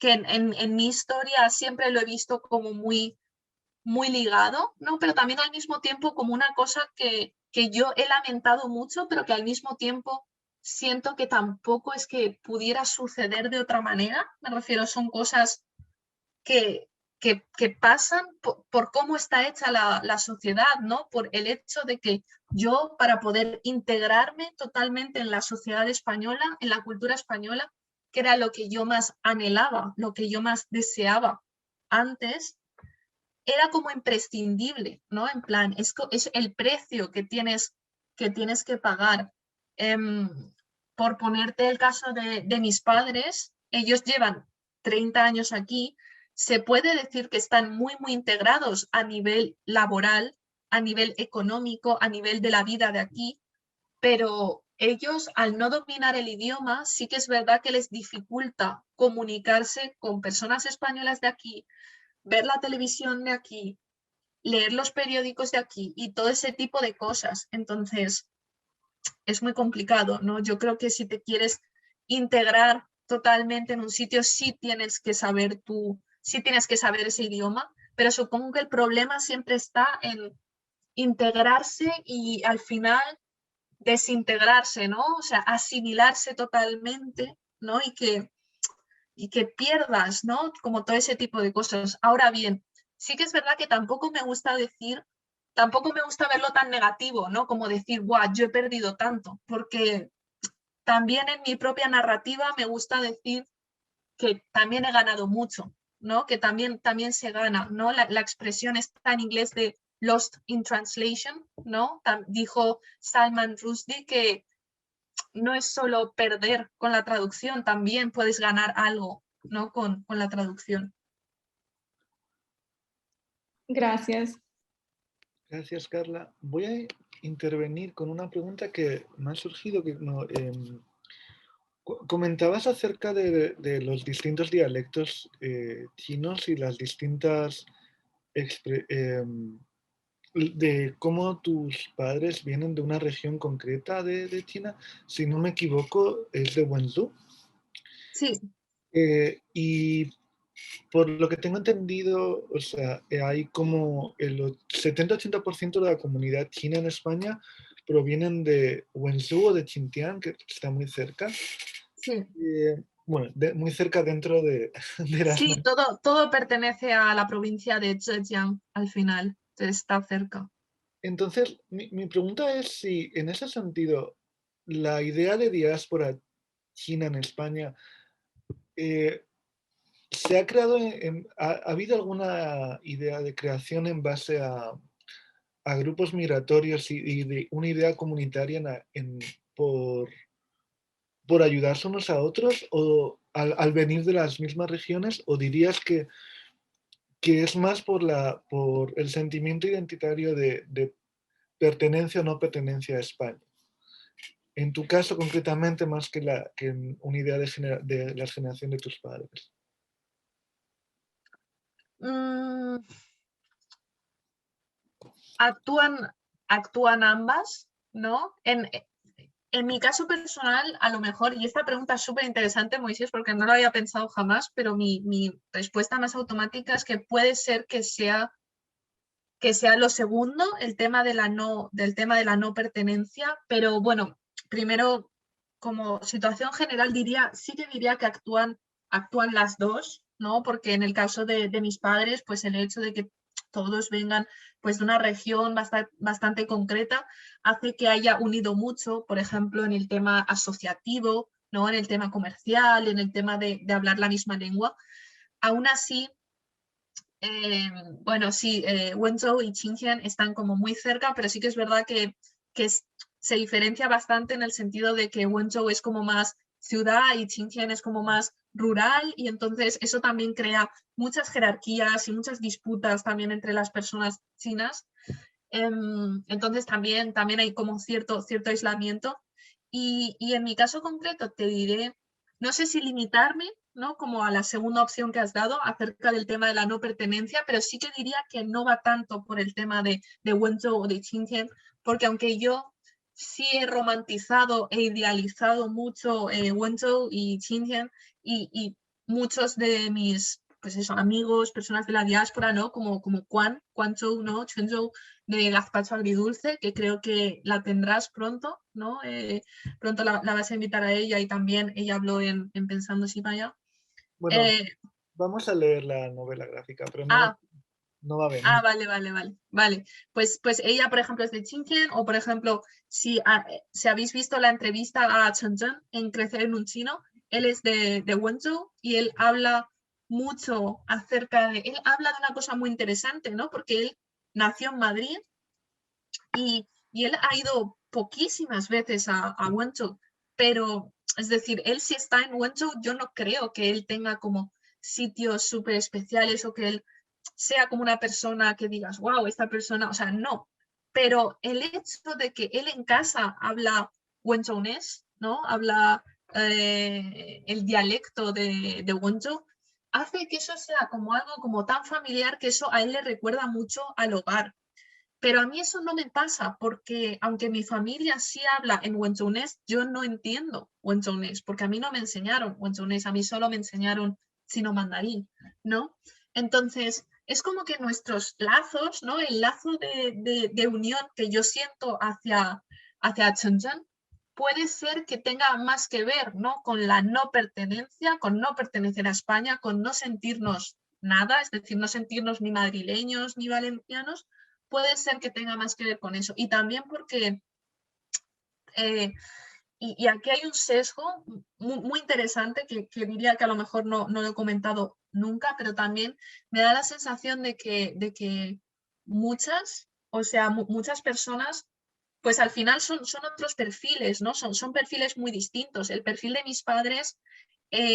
en mi historia siempre lo he visto como muy, muy ligado, ¿no? Pero también al mismo tiempo como una cosa que yo he lamentado mucho, pero que al mismo tiempo siento que tampoco es que pudiera suceder de otra manera. Me refiero, son cosas que pasan por cómo está hecha la sociedad, ¿no? Por el hecho de que yo, para poder integrarme totalmente en la sociedad española, en la cultura española, que era lo que yo más anhelaba, lo que yo más deseaba antes, era como imprescindible, ¿no? En plan, es el precio que tienes que pagar. Por ponerte el caso de mis padres, ellos llevan 30 años aquí, se puede decir que están muy, muy integrados a nivel laboral, a nivel económico, a nivel de la vida de aquí, pero ellos, al no dominar el idioma, sí que es verdad que les dificulta comunicarse con personas españolas de aquí, ver la televisión de aquí, leer los periódicos de aquí y todo ese tipo de cosas. Entonces, es muy complicado, ¿no? Yo creo que si te quieres integrar totalmente en un sitio, sí tienes que saber ese idioma, pero supongo que el problema siempre está en integrarse y al final desintegrarse, ¿no? O sea, asimilarse totalmente, ¿no? Y que pierdas, ¿no? Como todo ese tipo de cosas. Ahora bien, sí que es verdad que tampoco me gusta verlo tan negativo, ¿no? Como decir, guau, yo he perdido tanto, porque también en mi propia narrativa me gusta decir que también he ganado mucho, ¿no? Que también se gana, ¿no? La expresión está en inglés de lost in translation, ¿no? Dijo Salman Rushdie que no es solo perder con la traducción, también puedes ganar algo, ¿no? Con la traducción. Gracias. Gracias, Carla. Voy a intervenir con una pregunta que me ha surgido. Comentabas acerca de los distintos dialectos chinos y las distintas de cómo tus padres vienen de una región concreta de China. Si no me equivoco, es de Wenzhou. Sí. Y por lo que tengo entendido, o sea, hay como el 70-80% de la comunidad china en España provienen de Wenzhou o de Xinjiang, que está muy cerca. Sí. Bueno, muy cerca dentro de las... Sí, todo pertenece a la provincia de Zhejiang al final, está cerca. Entonces, mi pregunta es si en ese sentido la idea de diáspora china en España se ha creado, ¿ha habido alguna idea de creación en base a grupos migratorios y de una idea comunitaria por ayudarse unos a otros o al venir de las mismas regiones? ¿O dirías que es más por el sentimiento identitario de pertenencia o no pertenencia a España? En tu caso, concretamente, más que una idea de la generación de tus padres. Actúan ambas, ¿no? En mi caso personal, a lo mejor, y esta pregunta es súper interesante, Moisés, porque no lo había pensado jamás, pero mi respuesta más automática es que puede ser que sea lo segundo, del tema de la no pertenencia, pero bueno, primero, como situación general, sí que diría que actúan las dos, ¿no? Porque en el caso de mis padres, pues el hecho de que todos vengan pues de una región bastante concreta hace que haya unido mucho, por ejemplo, en el tema asociativo, ¿no? En el tema comercial, en el tema de hablar la misma lengua. Aún así, bueno, sí, Wenzhou y Xinjiang están como muy cerca, pero sí que es verdad que se diferencia bastante en el sentido de que Wenzhou es como más ciudad y Xinjiang es como más rural, y entonces eso también crea muchas jerarquías y muchas disputas también entre las personas chinas. Entonces también hay como cierto aislamiento. Y en mi caso concreto te diré, no sé si limitarme, ¿no? Como a la segunda opción que has dado acerca del tema de la no pertenencia, pero sí que diría que no va tanto por el tema de Wenzhou o de Xinjiang, porque aunque yo sí he romantizado e idealizado mucho Wenzhou y Xinjiang y muchos de mis amigos, personas de la diáspora, ¿no? Como Quanzhou, ¿no? Quanzhou de gazpacho agridulce, que creo que la tendrás pronto, ¿no? Pronto la vas a invitar a ella, y también ella habló en Pensando si vaya. Bueno, vamos a leer la novela gráfica, pero no va a venir. Vale. Pues ella, por ejemplo, es de Xinjiang, o por ejemplo, si habéis visto la entrevista a Chen Zhen en Crecer en un chino, él es de Wenzhou y él habla mucho él habla de una cosa muy interesante, ¿no? Porque él nació en Madrid y él ha ido poquísimas veces a Wenzhou, pero Es decir, él si está en Wenzhou, yo no creo que él tenga como sitios súper especiales o que él sea como una persona que digas, wow, esta persona, o sea, no. Pero el hecho de que él en casa habla wenzhounés, ¿no? Habla el dialecto de Wenzhou, hace que eso sea como algo como tan familiar que eso a él le recuerda mucho al hogar. Pero a mí eso no me pasa porque aunque mi familia sí habla en wenzhounés, yo no entiendo wenzhounés porque a mí no me enseñaron wenzhounés, a mí solo me enseñaron sino mandarín, ¿no? Entonces, es como que nuestros lazos, ¿no? El lazo de unión que yo siento hacia Shenzhen puede ser que tenga más que ver, ¿no? Con la no pertenencia, con no pertenecer a España, con no sentirnos nada, es decir, no sentirnos ni madrileños ni valencianos, puede ser que tenga más que ver con eso. Y también porque, y aquí hay un sesgo muy interesante que diría que a lo mejor no lo he comentado nunca, pero también me da la sensación de que muchas, o sea, muchas personas, pues al final son otros perfiles, ¿no? Son perfiles muy distintos. El perfil de mis padres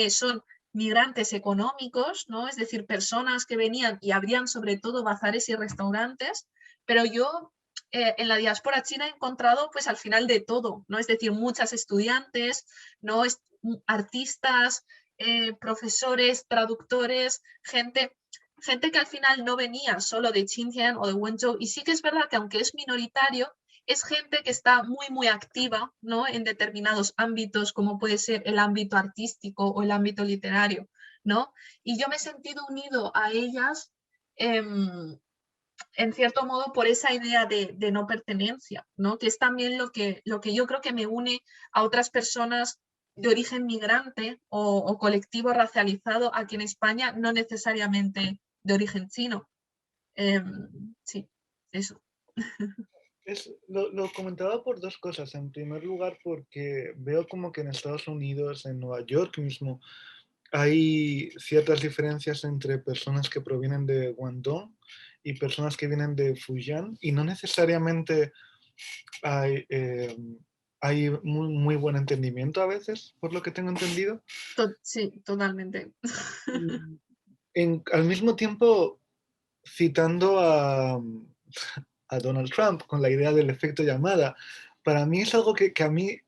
son migrantes económicos, ¿no? Es decir, personas que venían y abrían sobre todo bazares y restaurantes, pero yo en la diáspora china he encontrado pues al final de todo, ¿no? Es decir, muchas estudiantes, ¿no? Artistas, profesores, traductores, gente que al final no venía solo de Xinjiang o de Wenzhou, y sí que es verdad que aunque es minoritario, es gente que está muy activa, ¿no? En determinados ámbitos, como puede ser el ámbito artístico o el ámbito literario, ¿no? Y yo me he sentido unido a ellas en cierto modo por esa idea de no pertenencia, ¿no? Que es también lo que yo creo que me une a otras personas de origen migrante o colectivo racializado aquí en España, no necesariamente de origen chino. Sí, eso. Lo comentaba por dos cosas. En primer lugar, porque veo como que en Estados Unidos, en Nueva York mismo, hay ciertas diferencias entre personas que provienen de Guangdong y personas que vienen de Fujian, y no necesariamente hay muy buen entendimiento a veces, por lo que tengo entendido. Sí, totalmente. Al mismo tiempo, citando a Donald Trump con la idea del efecto llamada, para mí es algo que a mí,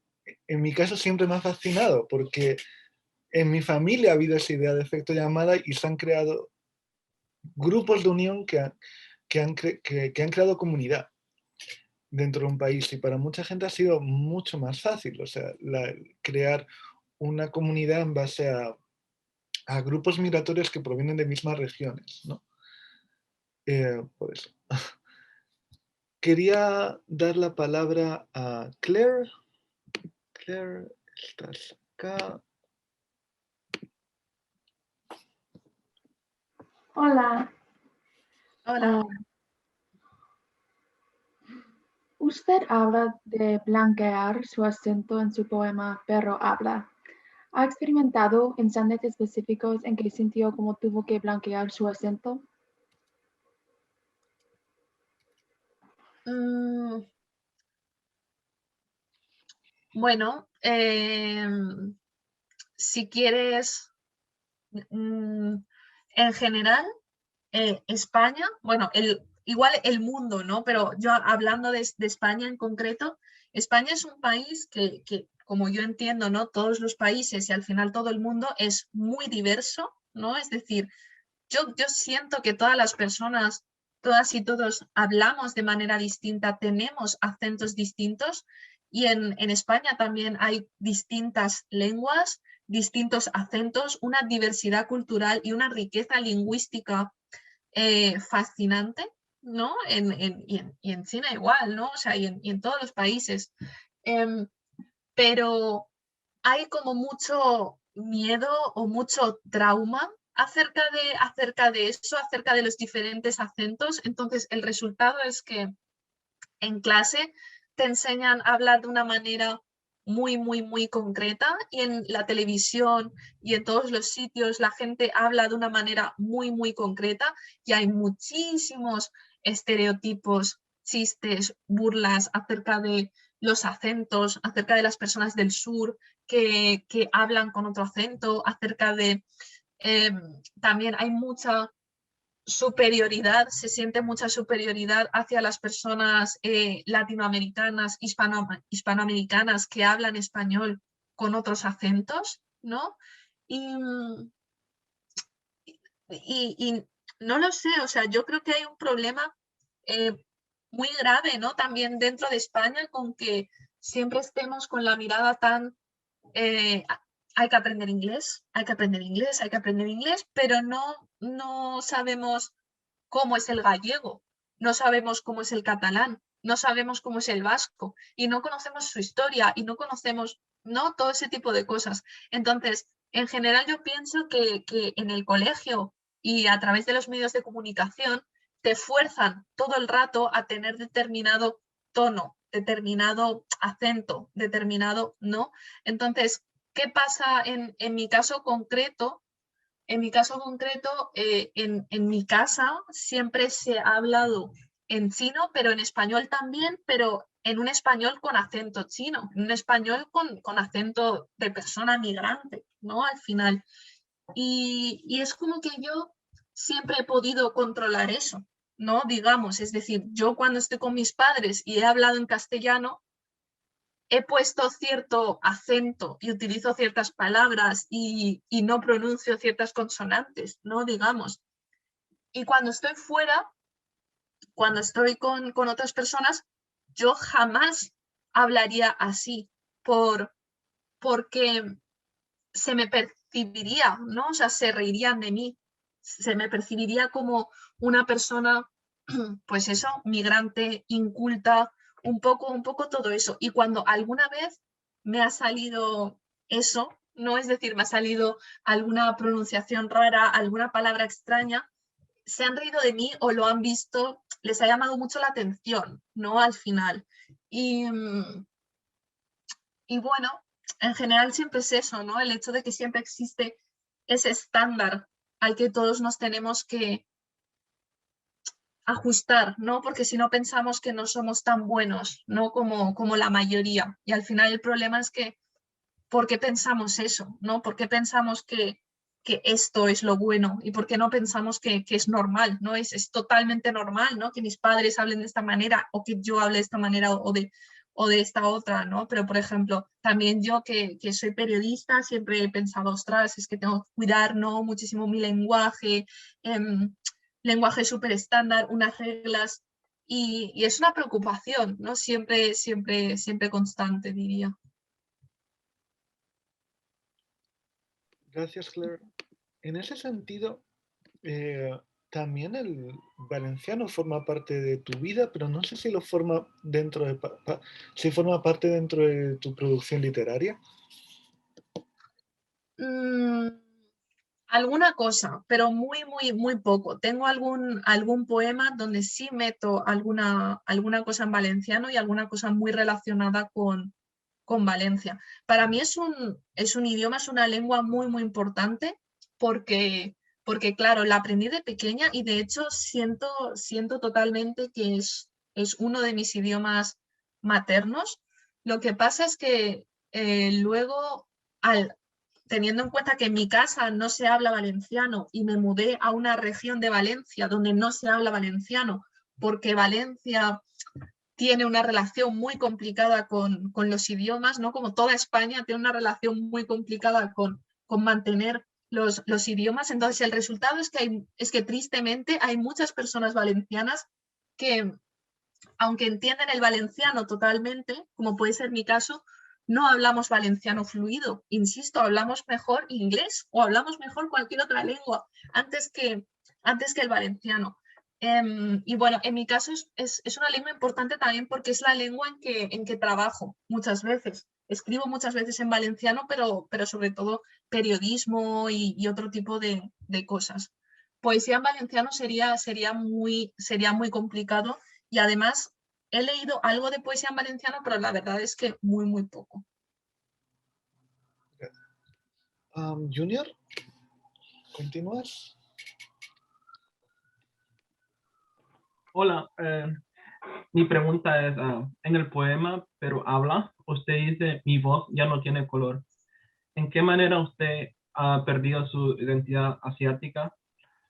en mi caso, siempre me ha fascinado, porque en mi familia ha habido esa idea de efecto llamada y se han creado grupos de unión que han creado comunidad dentro de un país, y para mucha gente ha sido mucho más fácil, o sea, crear una comunidad en base a grupos migratorios que provienen de mismas regiones, ¿no? Por eso. Quería dar la palabra a Claire. Claire, estás acá. Hola. Hola. Usted habla de blanquear su acento en su poema, pero habla. ¿Ha experimentado instantes específicos en que sintió como tuvo que blanquear su acento? Bueno, si quieres, en general, España, bueno, igual el mundo, ¿no? Pero yo hablando de España en concreto, España es un país que, como yo entiendo, ¿no? Todos los países y al final todo el mundo es muy diverso, ¿no? Es decir, yo siento que todas las personas, todas y todos hablamos de manera distinta, tenemos acentos distintos, y en España también hay distintas lenguas, distintos acentos, una diversidad cultural y una riqueza lingüística fascinante, ¿no? Y en China igual, ¿no? O sea, y en todos los países. Pero hay como mucho miedo o mucho trauma acerca de eso, acerca de los diferentes acentos. Entonces, el resultado es que en clase te enseñan a hablar de una manera muy concreta, y en la televisión y en todos los sitios la gente habla de una manera muy concreta, y hay muchísimos estereotipos, chistes, burlas acerca de los acentos, acerca de las personas del sur que hablan con otro acento, acerca de... también hay mucha superioridad, se siente mucha superioridad hacia las personas latinoamericanas, hispanoamericanas que hablan español con otros acentos, ¿no? Y no lo sé, o sea, yo creo que hay un problema muy grave, ¿no? También dentro de España con que siempre estemos con la mirada tan... hay que aprender inglés, hay que aprender inglés, hay que aprender inglés, pero no sabemos cómo es el gallego, no sabemos cómo es el catalán, no sabemos cómo es el vasco y no conocemos su historia y no conocemos, ¿no? Todo ese tipo de cosas. Entonces, en general yo pienso que en el colegio y a través de los medios de comunicación te fuerzan todo el rato a tener determinado tono, determinado acento, determinado, ¿no? Entonces, ¿qué pasa en mi caso concreto? En mi caso concreto, en mi casa siempre se ha hablado en chino, pero en español también, pero en un español con acento chino, en un español con acento de persona migrante, ¿no? Al final. Y es como que yo siempre he podido controlar eso, ¿no? Digamos, es decir, yo cuando estoy con mis padres y he hablado en castellano, he puesto cierto acento y utilizo ciertas palabras y no pronuncio ciertas consonantes, ¿no? Digamos. Y cuando estoy fuera, cuando estoy con otras personas, yo jamás hablaría así porque se me percibiría, ¿no? O sea, se reirían de mí, se me percibiría como una persona, pues eso, migrante, inculta, un poco todo eso. Y cuando alguna vez me ha salido eso, no es decir, me ha salido alguna pronunciación rara, alguna palabra extraña, se han reído de mí o lo han visto, les ha llamado mucho la atención, ¿no? Al final. Y bueno, en general siempre es eso, ¿no? El hecho de que siempre existe ese estándar al que todos nos tenemos que ajustar, ¿no? Porque si no pensamos que no somos tan buenos, ¿no? Como la mayoría. Y al final el problema es que, ¿por qué pensamos eso, ¿no? ¿Por qué pensamos que esto es lo bueno? ¿Y por qué no pensamos que es normal, ¿no? Es totalmente normal, ¿no? Que mis padres hablen de esta manera o que yo hable de esta manera o de esta otra, ¿no? Pero, por ejemplo, también yo que soy periodista, siempre he pensado, ostras, es que tengo que cuidar, ¿no? Muchísimo mi lenguaje, lenguaje súper estándar, unas reglas, y es una preocupación, ¿no? Siempre constante, diría. Gracias, Claire. En ese sentido, también el valenciano forma parte de tu vida, pero no sé si lo forma dentro de si forma parte dentro de tu producción literaria. Alguna cosa, pero muy poco. Tengo algún poema donde sí meto alguna cosa en valenciano y alguna cosa muy relacionada con Valencia. Para mí es un idioma, es una lengua muy importante porque, claro, la aprendí de pequeña y de hecho siento totalmente que es uno de mis idiomas maternos. Lo que pasa es que luego, teniendo en cuenta que en mi casa no se habla valenciano y me mudé a una región de Valencia donde no se habla valenciano, porque Valencia tiene una relación muy complicada con los idiomas, ¿no? Como toda España tiene una relación muy complicada con mantener los idiomas. Entonces el resultado es que tristemente hay muchas personas valencianas que, aunque entienden el valenciano totalmente, como puede ser mi caso, no hablamos valenciano fluido. Insisto, hablamos mejor inglés o hablamos mejor cualquier otra lengua antes que el valenciano. Y bueno, en mi caso es una lengua importante también porque es la lengua en que trabajo muchas veces. Escribo muchas veces en valenciano, pero sobre todo periodismo y otro tipo de cosas. Poesía en valenciano sería muy complicado y además he leído algo de poesía en valenciano, pero la verdad es que muy poco. Junior, ¿continúas? Hola, Mi pregunta es, en el poema Pero habla, usted dice, mi voz ya no tiene color. ¿En qué manera usted ha perdido su identidad asiática?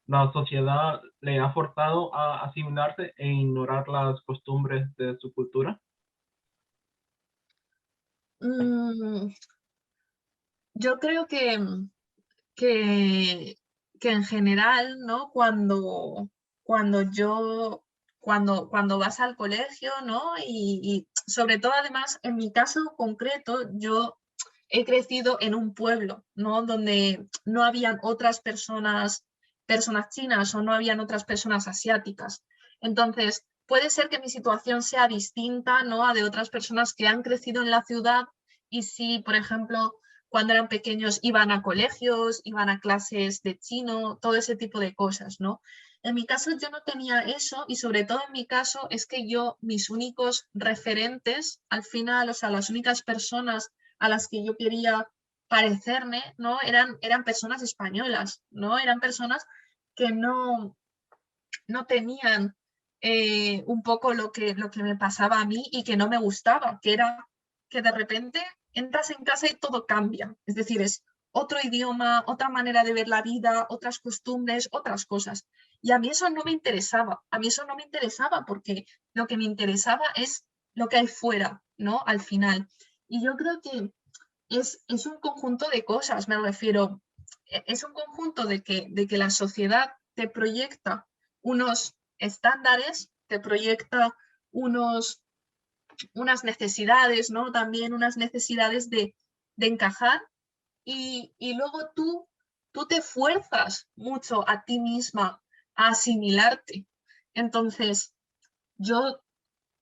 ¿La sociedad le ha forzado a asimilarse e ignorar las costumbres de su cultura? Mm, yo creo que, que en general, ¿no? Cuando vas al colegio, ¿no? Y sobre todo, además, en mi caso concreto, yo he crecido en un pueblo, ¿no? Donde no habían otras personas chinas o no habían otras personas asiáticas. Entonces, puede ser que mi situación sea distinta, ¿no? A de otras personas que han crecido en la ciudad y si, por ejemplo, cuando eran pequeños iban a colegios, iban a clases de chino, todo ese tipo de cosas, ¿no? En mi caso yo no tenía eso y sobre todo en mi caso es que yo, mis únicos referentes, al final, o sea, las únicas personas a las que yo quería parecerme, ¿no? Eran personas españolas, ¿no? Eran personas que no tenían un poco lo que me pasaba a mí y que no me gustaba, que era que de repente entras en casa y todo cambia. Es decir, es otro idioma, otra manera de ver la vida, otras costumbres, otras cosas. Y a mí eso no me interesaba, a mí eso no me interesaba porque lo que me interesaba es lo que hay fuera, ¿no? Al final. Y yo creo que es un conjunto de cosas, me refiero, es un conjunto de que la sociedad te proyecta unos estándares, te proyecta unas necesidades, ¿no? También unas necesidades de encajar y luego tú te fuerzas mucho a ti misma a asimilarte. Entonces, yo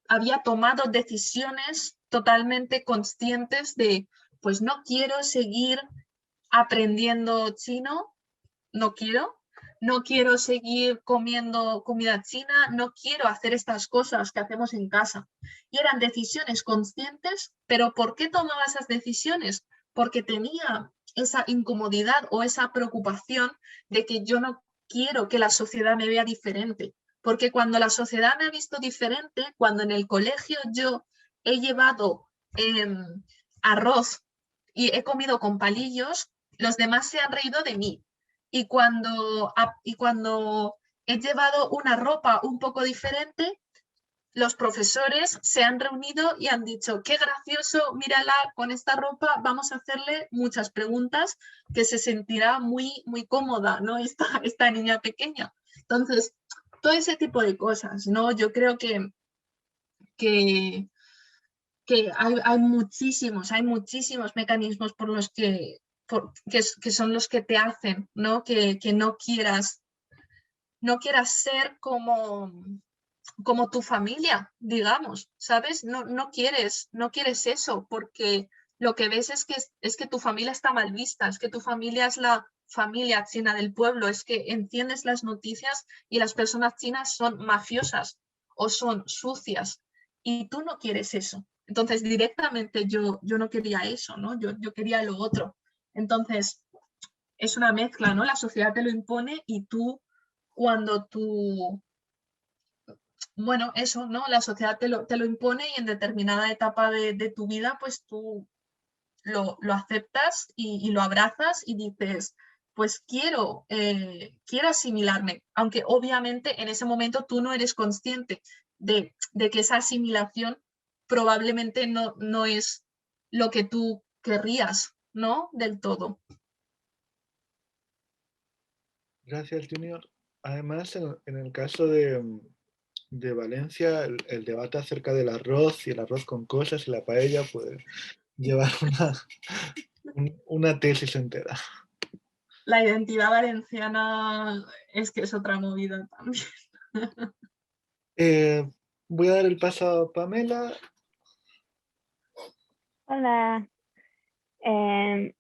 había tomado decisiones totalmente conscientes de, pues no quiero seguir aprendiendo chino, no quiero seguir comiendo comida china, no quiero hacer estas cosas que hacemos en casa. Y eran decisiones conscientes, pero ¿por qué tomaba esas decisiones? Porque tenía esa incomodidad o esa preocupación de que yo no quiero que la sociedad me vea diferente. Porque cuando la sociedad me ha visto diferente, cuando en el colegio yo he llevado arroz y he comido con palillos, los demás se han reído de mí. Y cuando he llevado una ropa un poco diferente, los profesores se han reunido y han dicho, qué gracioso, mírala con esta ropa, vamos a hacerle muchas preguntas que se sentirá muy, muy cómoda, ¿no? Esta niña pequeña. Entonces, todo ese tipo de cosas, ¿no? Yo creo que, que hay muchísimos mecanismos por los que son los que te hacen, ¿no? Que no quieras ser como tu familia, digamos, ¿sabes? No quieres eso, porque lo que ves es que tu familia está mal vista, es que tu familia es la familia china del pueblo, es que enciendes las noticias y las personas chinas son mafiosas o son sucias y tú no quieres eso. Entonces, directamente yo no quería eso, ¿no? Yo quería lo otro. Entonces, es una mezcla, ¿no? La sociedad te lo impone y tú, cuando tú bueno, eso, ¿no? La sociedad te lo impone y en determinada etapa de tu vida, pues tú lo aceptas y lo abrazas y dices, pues quiero asimilarme, aunque obviamente en ese momento tú no eres consciente de que esa asimilación probablemente no es lo que tú querrías, ¿no? Del todo. Gracias, Junior. Además, en el caso de Valencia, el debate acerca del arroz y el arroz con cosas y la paella puede llevar una tesis entera. La identidad valenciana es que es otra movida también. Voy a dar el paso a Pamela. Hola,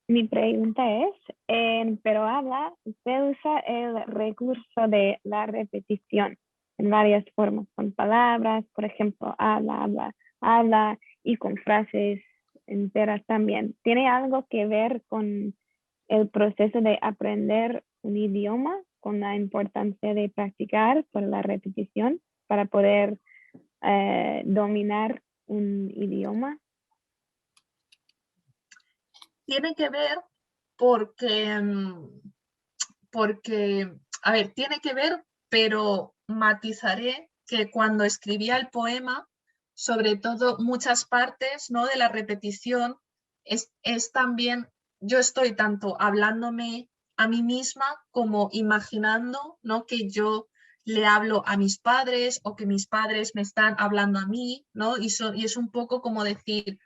mi pregunta es, en Pero habla, usted usa el recurso de la repetición en varias formas, con palabras, por ejemplo, habla, y con frases enteras también. ¿Tiene algo que ver con el proceso de aprender un idioma, con la importancia de practicar por la repetición para poder dominar un idioma? Tiene que ver porque, a ver, tiene que ver, pero matizaré que cuando escribía el poema, sobre todo muchas partes, ¿no?, de la repetición, es también, yo estoy tanto hablándome a mí misma como imaginando, ¿no?, que yo le hablo a mis padres o que mis padres me están hablando a mí, ¿no? Y es un poco como decir,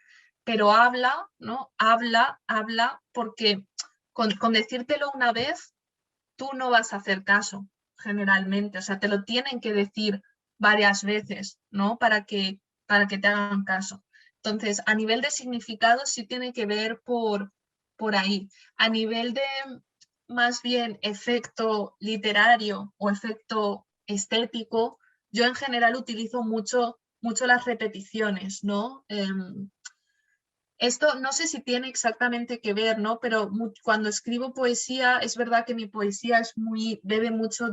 pero habla, ¿no? Habla, porque con decírtelo una vez, tú no vas a hacer caso, generalmente. O sea, te lo tienen que decir varias veces, ¿no? Para que te hagan caso. Entonces, a nivel de significado sí tiene que ver por ahí. A nivel de más bien efecto literario o efecto estético, yo en general utilizo mucho las repeticiones, ¿no? Esto no sé si tiene exactamente que ver, ¿no? Pero cuando escribo poesía, es verdad que mi poesía bebe mucho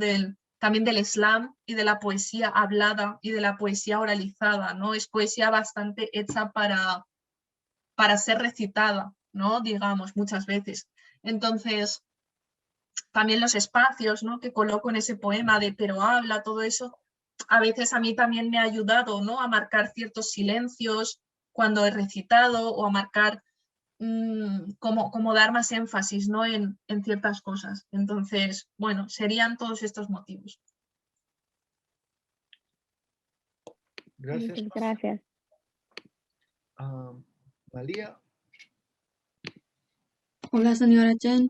también del slam y de la poesía hablada y de la poesía oralizada, ¿no? Es poesía bastante hecha para ser recitada, ¿no? Digamos, muchas veces. Entonces, también los espacios, ¿no?, que coloco en ese poema de pero habla, todo eso, a veces a mí también me ha ayudado, ¿no?, a marcar ciertos silencios cuando he recitado o a marcar como dar más énfasis, ¿no?, en ciertas cosas. Entonces, bueno, serían todos estos motivos. Gracias. Muchas gracias. María. Hola, señora Chen.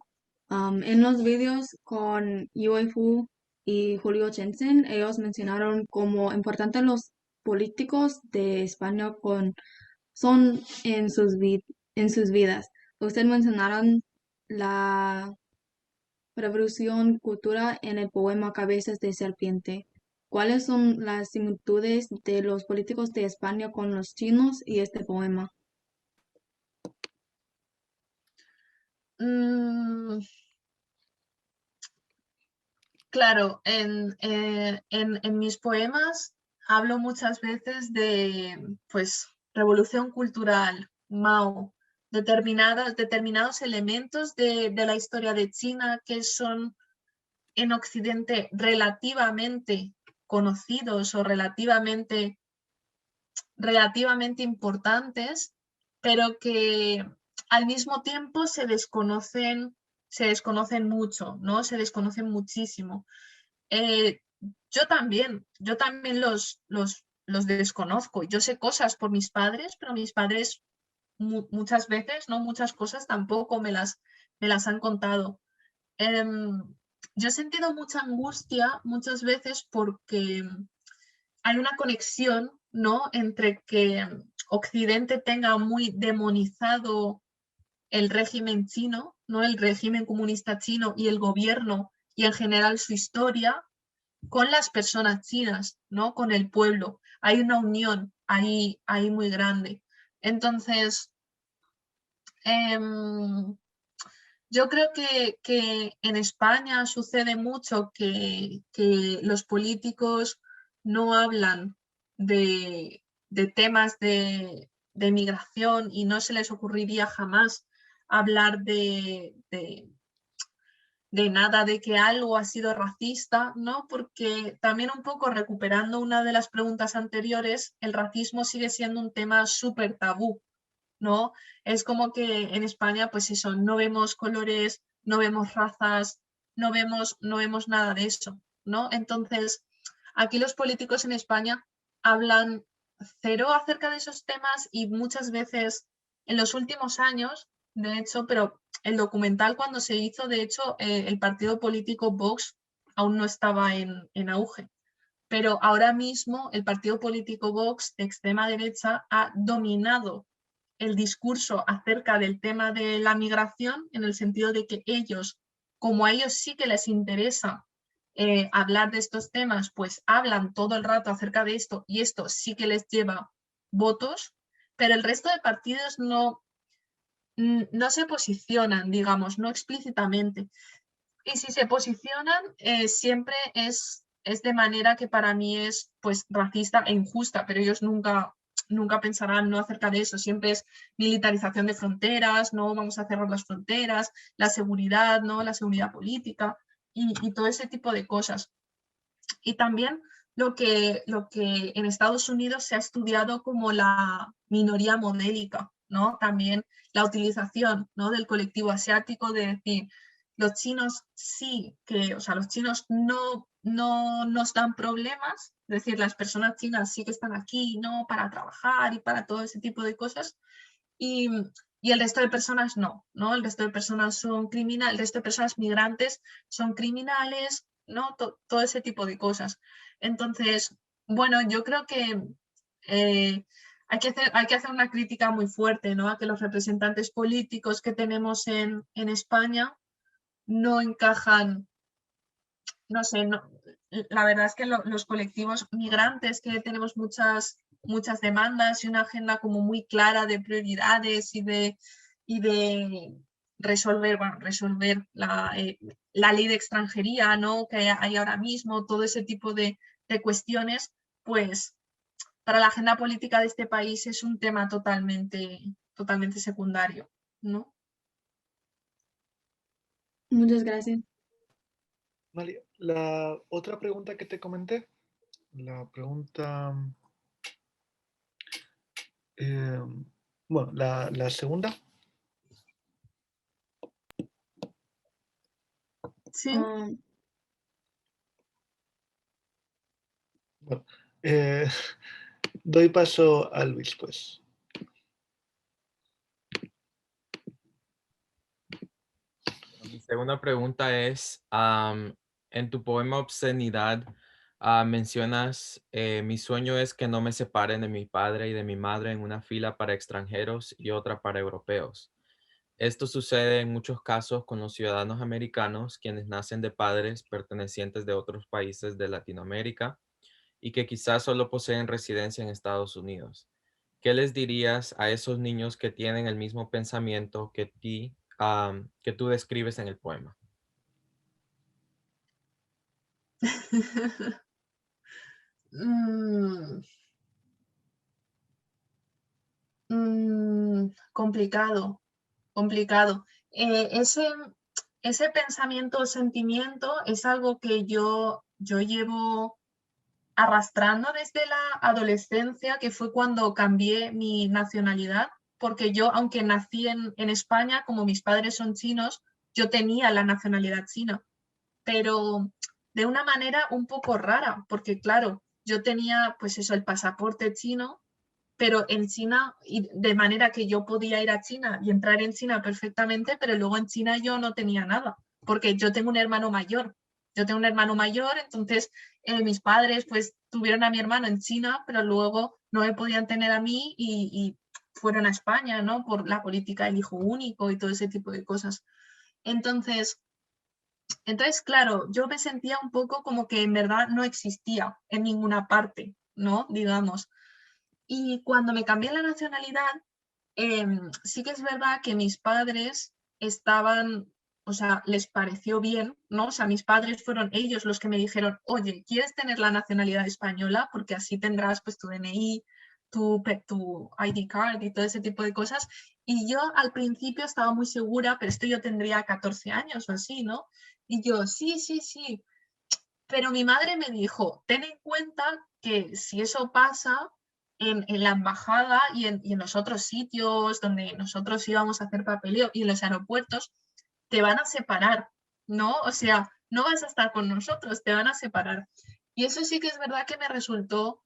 En los vídeos con Yue Fu y Julio Jensen, ellos mencionaron cómo importantes los políticos de España son en sus vidas. Ustedes mencionaron la revolución cultural en el poema Cabezas de Serpiente. ¿Cuáles son las similitudes de los políticos de España con los chinos y este poema? Claro, en mis poemas hablo muchas veces de, pues, revolución cultural, Mao, determinados elementos de la historia de China que son en Occidente relativamente conocidos o relativamente importantes, pero que al mismo tiempo se desconocen mucho, ¿no? Se desconocen muchísimo. Yo también los desconozco. Yo sé cosas por mis padres, pero mis padres muchas veces, ¿no?, muchas cosas tampoco me las han contado. Yo he sentido mucha angustia muchas veces porque hay una conexión, ¿no?, entre que Occidente tenga muy demonizado el régimen chino, ¿no?, el régimen comunista chino y el gobierno y en general su historia con las personas chinas, ¿no?, con el pueblo. Hay una unión ahí muy grande. Entonces, yo creo que en España sucede mucho que los políticos no hablan de temas de migración y no se les ocurriría jamás hablar de nada, de que algo ha sido racista, ¿no? Porque también un poco recuperando una de las preguntas anteriores, el racismo sigue siendo un tema súper tabú, ¿no? Es como que en España, pues eso, no vemos colores, no vemos razas, no vemos nada de eso, ¿no? Entonces, aquí los políticos en España hablan cero acerca de esos temas y muchas veces en los últimos años, de hecho, pero el documental cuando se hizo, de hecho, el partido político Vox aún no estaba en auge. Pero ahora mismo el partido político Vox de extrema derecha ha dominado el discurso acerca del tema de la migración en el sentido de que ellos, como a ellos sí que les interesa hablar de estos temas, pues hablan todo el rato acerca de esto y esto sí que les lleva votos, pero el resto de partidos no se posicionan, digamos, no explícitamente. Y si se posicionan, siempre es es de manera que para mí es pues racista e injusta, pero ellos nunca pensarán no acerca de eso, siempre es militarización de fronteras, no vamos a cerrar las fronteras, la seguridad, ¿no? La seguridad política y todo ese tipo de cosas. Y también lo que en Estados Unidos se ha estudiado como la minoría modélica, ¿no? También la utilización, ¿no? Del colectivo asiático, de decir, los chinos sí que, o sea, los chinos no nos dan problemas, es decir, las personas chinas sí que están aquí, ¿no? Para trabajar y para todo ese tipo de cosas, y el resto de personas no, ¿no? El resto de personas son criminales, el resto de personas migrantes son criminales, ¿no? Todo ese tipo de cosas. Entonces, bueno, yo creo que hay que hacer una crítica muy fuerte, ¿no? A que los representantes políticos que tenemos en España no encajan, no sé, la verdad es que los colectivos migrantes, que tenemos muchas demandas y una agenda como muy clara de prioridades y de resolver la ley de extranjería, ¿no? Que hay ahora mismo, todo ese tipo de cuestiones, pues para la agenda política de este país es un tema totalmente secundario, ¿no? Muchas gracias. Vale, la otra pregunta que te comenté, la pregunta, bueno, la segunda. Sí. Bueno, doy paso a Luis, pues. Mi segunda pregunta es, en tu poema Obscenidad, mencionas, mi sueño es que no me separen de mi padre y de mi madre en una fila para extranjeros y otra para europeos. Esto sucede en muchos casos con los ciudadanos americanos quienes nacen de padres pertenecientes de otros países de Latinoamérica y que quizás solo poseen residencia en Estados Unidos. ¿Qué les dirías a esos niños que tienen el mismo pensamiento que tú describes en el poema? Complicado. Ese pensamiento o sentimiento es algo que yo llevo arrastrando desde la adolescencia, que fue cuando cambié mi nacionalidad, porque yo, aunque nací en España, como mis padres son chinos, yo tenía la nacionalidad china, pero de una manera un poco rara, porque claro, yo tenía pues eso, el pasaporte chino, pero en China, y de manera que yo podía ir a China y entrar en China perfectamente, pero luego en China yo no tenía nada, porque yo tengo un hermano mayor. Entonces mis padres pues tuvieron a mi hermano en China, pero luego no me podían tener a mí y fueron a España, ¿no? Por la política del hijo único y todo ese tipo de cosas. Entonces, claro, yo me sentía un poco como que en verdad no existía en ninguna parte, ¿no? Digamos. Y cuando me cambié la nacionalidad, sí que es verdad que mis padres estaban, o sea, les pareció bien, ¿no? O sea, mis padres fueron ellos los que me dijeron, oye, ¿quieres tener la nacionalidad española? Porque así tendrás pues tu DNI, tu ID card y todo ese tipo de cosas. Y yo al principio estaba muy segura, pero esto yo tendría 14 años o así, ¿no? Y yo, sí. Pero mi madre me dijo, ten en cuenta que si eso pasa en la embajada y en los otros sitios donde nosotros íbamos a hacer papeleo y en los aeropuertos, te van a separar, ¿no? O sea, no vas a estar con nosotros, te van a separar. Y eso sí que es verdad que me resultó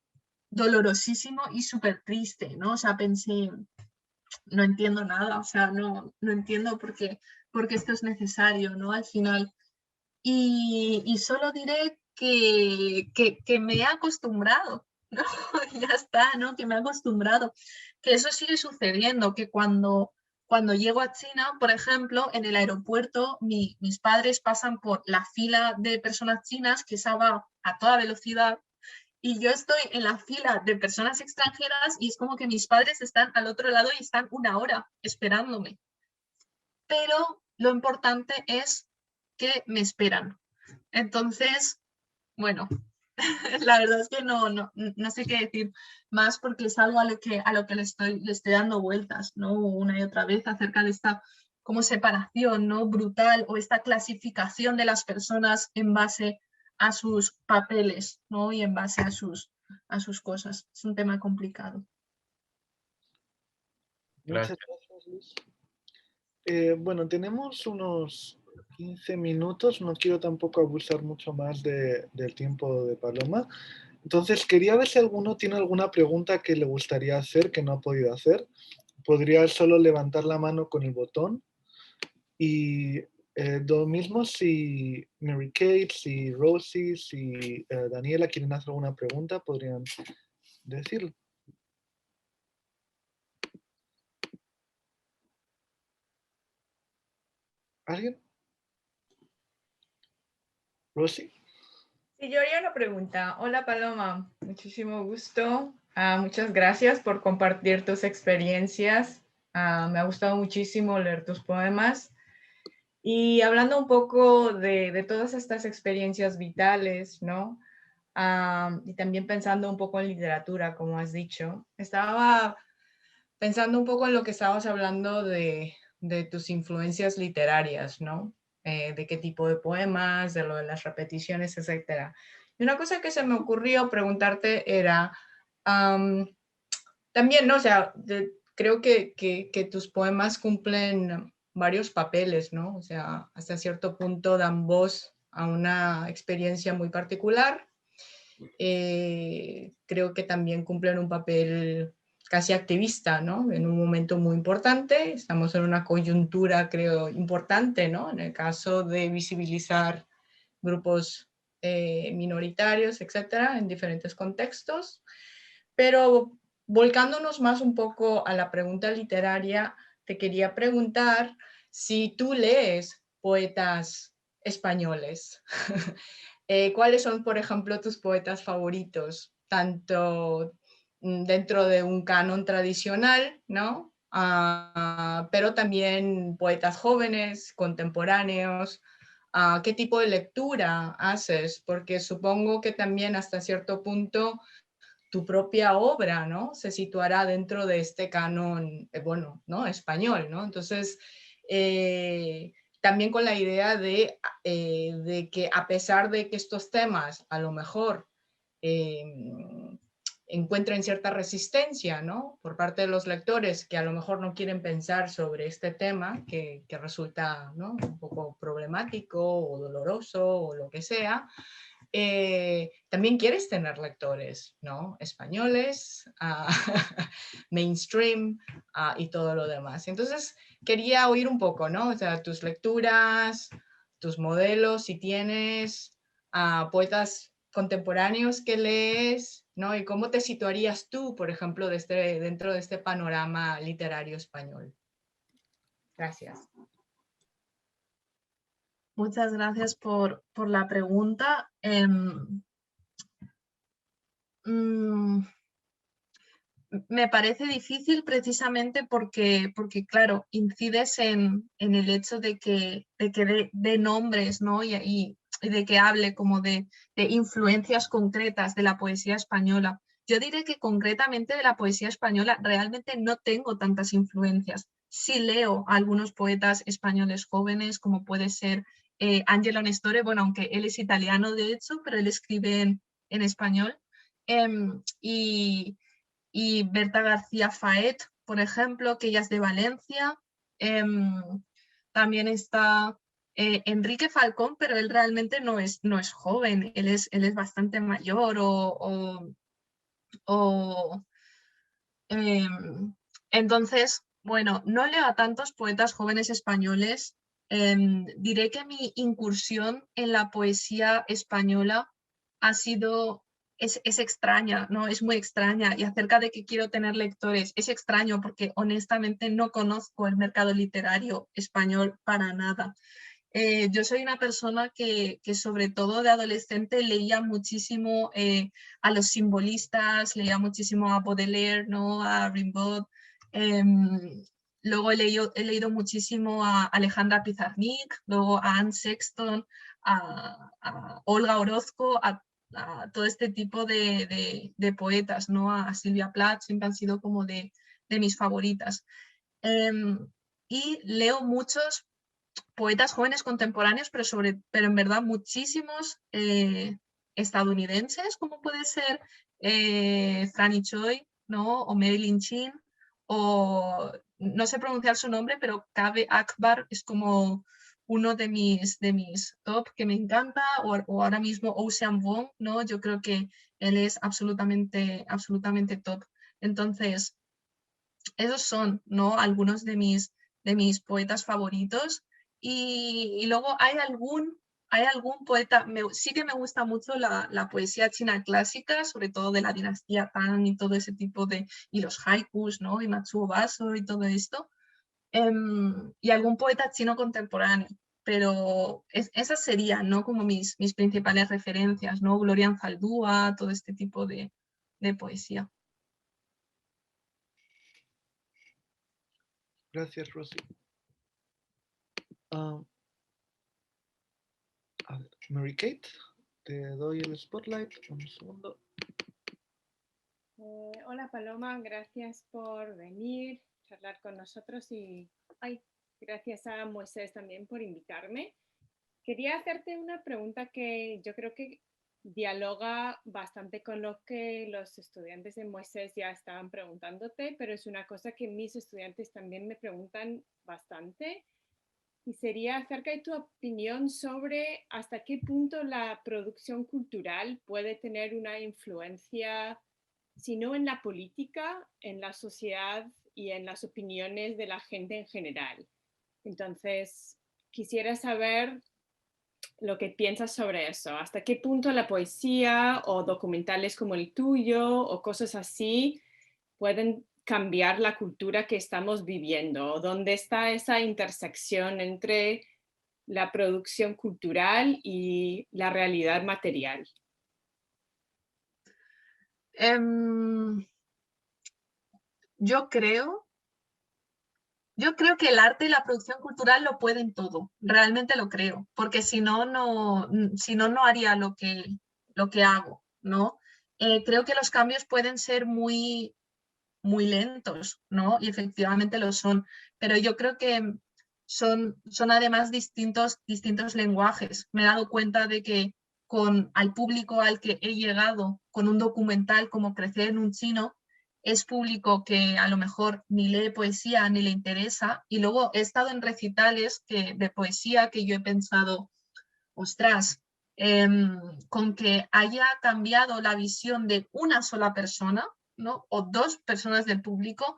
dolorosísimo y súper triste, ¿no? O sea, pensé, no entiendo nada, o sea, no entiendo por qué esto es necesario, ¿no? Al final. Y solo diré que me he acostumbrado, ¿no? Ya está, ¿no? Que me he acostumbrado. Que eso sigue sucediendo, que cuando llego a China, por ejemplo, en el aeropuerto, mis padres pasan por la fila de personas chinas, que esa va a toda velocidad, y yo estoy en la fila de personas extranjeras y es como que mis padres están al otro lado y están una hora esperándome. Pero lo importante es que me esperan. Entonces, Bueno, la verdad es que no sé qué decir más porque es algo a lo que le estoy dando vueltas, ¿no? Una y otra vez acerca de esta como separación, ¿no? Brutal, o esta clasificación de las personas en base a sus papeles, ¿no? Y en base a sus cosas. Es un tema complicado. Muchas gracias, Luis. Bueno, tenemos unos 15 minutos, no quiero tampoco abusar mucho más del tiempo de Paloma. Entonces, quería ver si alguno tiene alguna pregunta que le gustaría hacer, que no ha podido hacer. Podría solo levantar la mano con el botón. Y lo mismo si Mary Kate, si Rosie, si Daniela quieren hacer alguna pregunta, podrían decirlo. ¿Alguien? ¿Rosie? Sí, yo haría una pregunta. Hola Paloma, muchísimo gusto. Muchas gracias por compartir tus experiencias. Me ha gustado muchísimo leer tus poemas. Y hablando un poco de todas estas experiencias vitales, ¿no? Y también pensando un poco en literatura, como has dicho, estaba pensando un poco en lo que estabas hablando de tus influencias literarias, ¿no? De qué tipo de poemas, de lo de las repeticiones, etc. Y una cosa que se me ocurrió preguntarte era, también, ¿no? O sea, creo que tus poemas cumplen varios papeles, ¿no? O sea, hasta cierto punto dan voz a una experiencia muy particular. Creo que también cumplen un papel casi activista, ¿no? En un momento muy importante, estamos en una coyuntura, creo, importante, ¿no? En el caso de visibilizar grupos minoritarios, etcétera, en diferentes contextos. Pero volcándonos más un poco a la pregunta literaria, te quería preguntar si tú lees poetas españoles. ¿Cuáles son, por ejemplo, tus poetas favoritos? Tanto dentro de un canon tradicional, ¿no? Pero también poetas jóvenes, contemporáneos. ¿Qué tipo de lectura haces? Porque supongo que también hasta cierto punto tu propia obra, ¿no? Se situará dentro de este canon, bueno, ¿no? Español, ¿no? Entonces, también con la idea de que a pesar de que estos temas a lo mejor encuentren cierta resistencia, ¿no? Por parte de los lectores que a lo mejor no quieren pensar sobre este tema que resulta, ¿no? Un poco problemático o doloroso o lo que sea, también quieres tener lectores, ¿no? Españoles, mainstream y todo lo demás. Entonces, quería oír un poco, ¿no? O sea, tus lecturas, tus modelos, si tienes poetas contemporáneos que lees, ¿no? Y cómo te situarías tú, por ejemplo, dentro de este panorama literario español. Gracias. Muchas gracias por la pregunta. Me parece difícil precisamente porque claro, incides en el hecho de que dé nombres, ¿no? Y de que hable como de influencias concretas de la poesía española. Yo diré que concretamente de la poesía española realmente no tengo tantas influencias. Sí leo a algunos poetas españoles jóvenes, como puede ser Angelo Nestore, bueno, aunque él es italiano de hecho, pero él escribe en español. Y Berta García Faet, por ejemplo, que ella es de Valencia. También está Enrique Falcón, pero él realmente no es joven, él es bastante mayor entonces, bueno, no leo a tantos poetas jóvenes españoles. Diré que mi incursión en la poesía española ha sido, es extraña, ¿no? Es muy extraña. Y acerca de que quiero tener lectores, es extraño porque honestamente no conozco el mercado literario español para nada. Yo soy una persona que sobre todo de adolescente leía muchísimo a los simbolistas, leía muchísimo a Baudelaire, ¿no? A Rimbaud. Luego he leído muchísimo a Alejandra Pizarnik, luego a Anne Sexton, a Olga Orozco, a a todo este tipo de poetas, ¿no? A Silvia Plath siempre han sido como de mis favoritas. Y leo muchos poetas jóvenes contemporáneos, pero en verdad muchísimos estadounidenses, como puede ser Franny Choi, ¿no? O Marilyn Chin, o no sé pronunciar su nombre, pero Kaveh Akbar es como uno de mis top que me encanta, o ahora mismo Ocean Vuong, ¿no? Yo creo que él es absolutamente top. Entonces, esos son, ¿no? Algunos de mis poetas favoritos. Y luego hay algún poeta, sí que me gusta mucho la poesía china clásica, sobre todo de la dinastía Tang y todo ese tipo y los haikus, ¿no? Y Matsuo Baso y todo esto. Y algún poeta chino contemporáneo, pero esas serían, ¿no? Como mis principales referencias, ¿no? Glorian Zaldúa, todo este tipo de poesía. Gracias, Rosy. A ver, Mary Kate, te doy el spotlight. Un segundo. Hola Paloma, gracias por venir, charlar con nosotros y gracias a Moisés también por invitarme. Quería hacerte una pregunta que yo creo que dialoga bastante con lo que los estudiantes de Moisés ya estaban preguntándote, pero es una cosa que mis estudiantes también me preguntan bastante. Y sería acerca de tu opinión sobre hasta qué punto la producción cultural puede tener una influencia, si no en la política, en la sociedad y en las opiniones de la gente en general. Entonces, quisiera saber lo que piensas sobre eso. ¿Hasta qué punto la poesía o documentales como el tuyo o cosas así pueden cambiar la cultura que estamos viviendo? ¿Dónde está esa intersección entre la producción cultural y la realidad material? Yo creo que el arte y la producción cultural lo pueden todo, realmente lo creo, porque si no, no haría lo que hago, ¿no? Creo que los cambios pueden ser muy lentos, ¿no? Y efectivamente lo son, pero yo creo que son además distintos lenguajes. Me he dado cuenta de que al público al que he llegado con un documental como Crecer en un chino, es público que a lo mejor ni lee poesía ni le interesa, y luego he estado en recitales de poesía que yo he pensado, ostras, con que haya cambiado la visión de una sola persona, ¿no? O dos personas del público,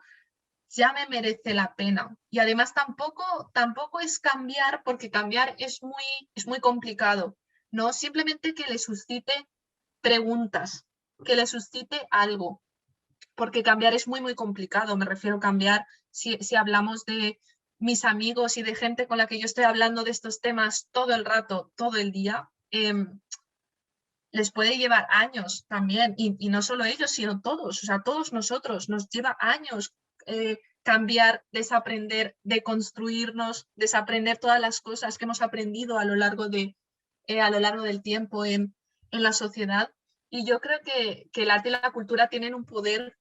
ya me merece la pena. Y además tampoco es cambiar, porque cambiar es muy complicado, ¿no? Simplemente que le suscite preguntas, que le suscite algo, porque cambiar es muy complicado. Me refiero a cambiar, si hablamos de mis amigos y de gente con la que yo estoy hablando de estos temas todo el rato, todo el día, les puede llevar años también, y no solo ellos, sino todos, o sea, todos nosotros, nos lleva años cambiar, desaprender, deconstruirnos, desaprender todas las cosas que hemos aprendido a lo largo del tiempo en la sociedad. Y yo creo que el arte y la cultura tienen un poder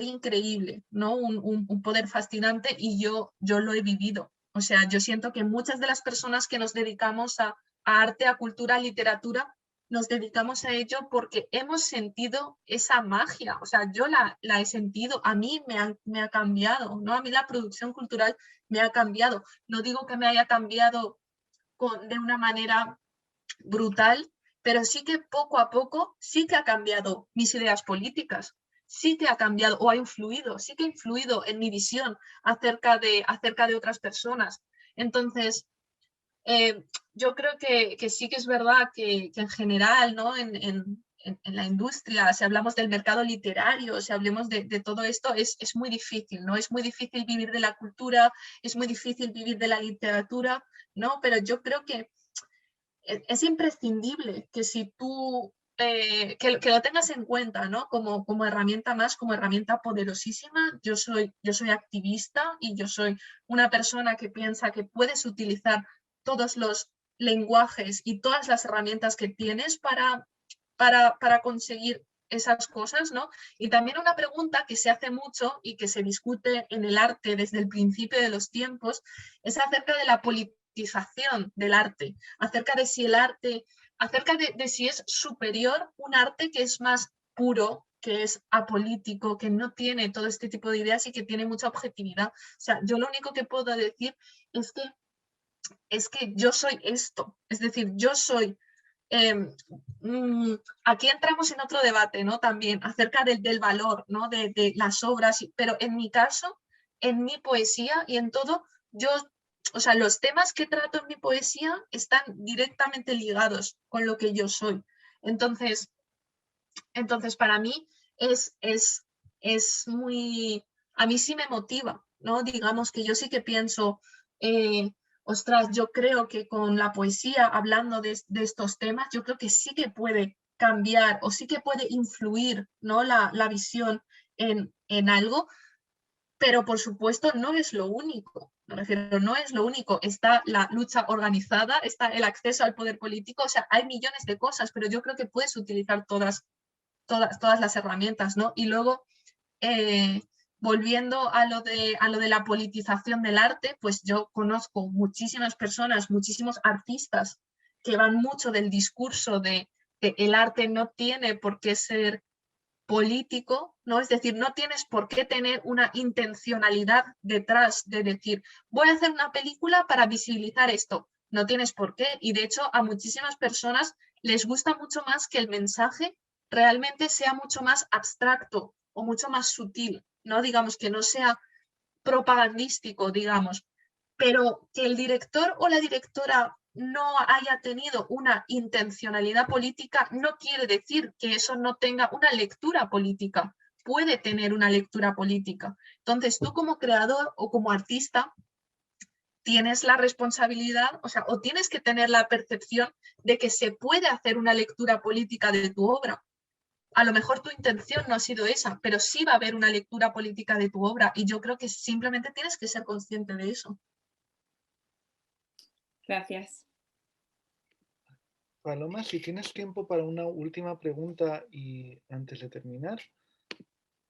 increíble, ¿no? Un poder fascinante, y yo lo he vivido. O sea, yo siento que muchas de las personas que nos dedicamos a arte, a cultura, a literatura, nos dedicamos a ello porque hemos sentido esa magia. O sea, yo la he sentido, a mí me ha cambiado, ¿no? A mí la producción cultural me ha cambiado. No digo que me haya cambiado de una manera brutal, pero sí que poco a poco sí que ha cambiado mis ideas políticas, sí que ha cambiado o ha influido, sí que ha influido en mi visión acerca de otras personas. Entonces, yo creo que sí que es verdad que en general, ¿no? En la industria, si hablamos del mercado literario, si hablamos de todo esto, es muy difícil, ¿no? Es muy difícil vivir de la cultura, es muy difícil vivir de la literatura, ¿no? Pero yo creo que es imprescindible que si tú, que lo tengas en cuenta, ¿no? Como herramienta más, como herramienta poderosísima. Yo soy activista y yo soy una persona que piensa que puedes utilizar todos los lenguajes y todas las herramientas que tienes para para conseguir esas cosas, ¿no? Y también una pregunta que se hace mucho y que se discute en el arte desde el principio de los tiempos es acerca de la politización del arte, acerca de si el arte, acerca de si es superior un arte que es más puro, que es apolítico, que no tiene todo este tipo de ideas y que tiene mucha objetividad. O sea, yo lo único que puedo decir es que yo soy esto, es decir, yo soy... aquí entramos en otro debate, ¿no? También acerca del valor, ¿no? De las obras, pero en mi caso, en mi poesía y en todo, o sea, los temas que trato en mi poesía están directamente ligados con lo que yo soy. Entonces para mí es muy, a mí sí me motiva, ¿no? Digamos que yo sí que pienso, ostras, yo creo que con la poesía, hablando de estos temas, yo creo que sí que puede cambiar o sí que puede influir, ¿no? la visión en algo, pero por supuesto no es lo único. Me refiero, no es lo único. Está la lucha organizada, está el acceso al poder político, o sea, hay millones de cosas, pero yo creo que puedes utilizar todas las herramientas, ¿no? Y luego, volviendo a lo de la politización del arte, pues yo conozco muchísimas personas, muchísimos artistas que van mucho del discurso de que el arte no tiene por qué ser político, ¿no? Es decir, no tienes por qué tener una intencionalidad detrás de decir, voy a hacer una película para visibilizar esto. No tienes por qué. Y de hecho, a muchísimas personas les gusta mucho más que el mensaje realmente sea mucho más abstracto o mucho más sutil, ¿no? Digamos, que no sea propagandístico, digamos, pero que el director o la directora no haya tenido una intencionalidad política no quiere decir que eso no tenga una lectura política. Puede tener una lectura política. Entonces, tú como creador o como artista tienes la responsabilidad, o sea, o tienes que tener la percepción de que se puede hacer una lectura política de tu obra. A lo mejor tu intención no ha sido esa, pero sí va a haber una lectura política de tu obra y yo creo que simplemente tienes que ser consciente de eso. Gracias. Paloma, si tienes tiempo para una última pregunta y antes de terminar.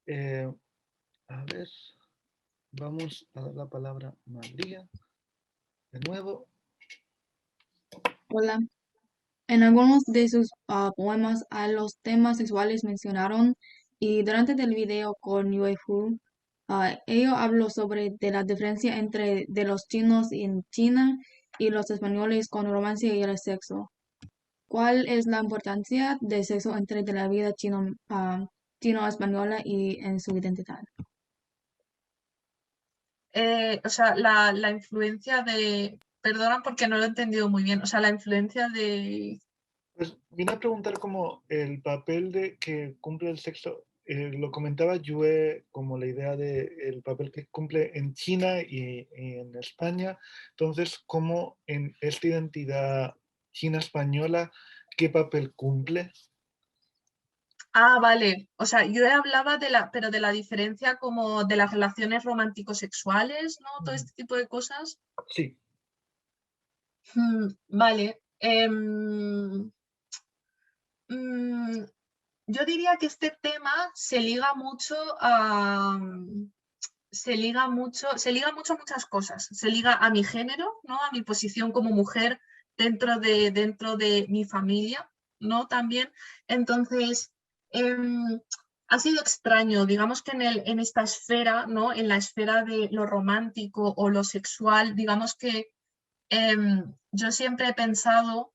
A ver, vamos a dar la palabra a María. De nuevo. Hola. En algunos de sus poemas a los temas sexuales mencionaron y durante el video con Yue Fu, ello habló sobre de la diferencia entre de los chinos en China y los españoles con romance y el sexo. ¿Cuál es la importancia del sexo entre de la vida chino-española y en su identidad? O sea, la influencia de... Perdona porque no lo he entendido muy bien. O sea, la influencia de... Pues vine a preguntar como el papel de que cumple el sexo. Lo comentaba Yue como la idea de el papel que cumple en China y en España. Entonces, ¿cómo en esta identidad china-española, qué papel cumple? Ah, vale. O sea, yo hablaba pero de la diferencia como de las relaciones romántico-sexuales, ¿no? Todo este tipo de cosas. Sí. Vale. Yo diría que este tema se liga mucho a... Se liga mucho a muchas cosas. Se liga a mi género, ¿no? A mi posición como mujer dentro de mi familia, ¿no? También. Entonces, ha sido extraño, digamos que en esta esfera, ¿no? En la esfera de lo romántico o lo sexual, digamos que yo siempre he pensado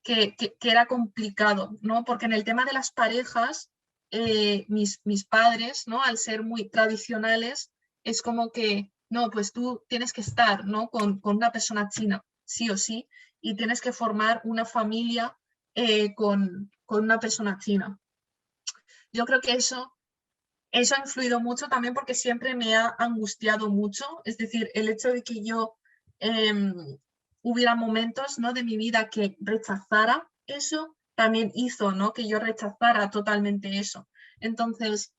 que era complicado, ¿no? Porque en el tema de las parejas, mis padres, ¿no? Al ser muy tradicionales, es como que, no, pues tú tienes que estar, ¿no? Con una persona china, sí o sí, y tienes que formar una familia con una persona china. Yo creo que eso ha influido mucho también porque siempre me ha angustiado mucho, es decir, el hecho de que yo hubiera momentos, ¿no? de mi vida que rechazara eso, también hizo, ¿no? que yo rechazara totalmente eso. Entonces,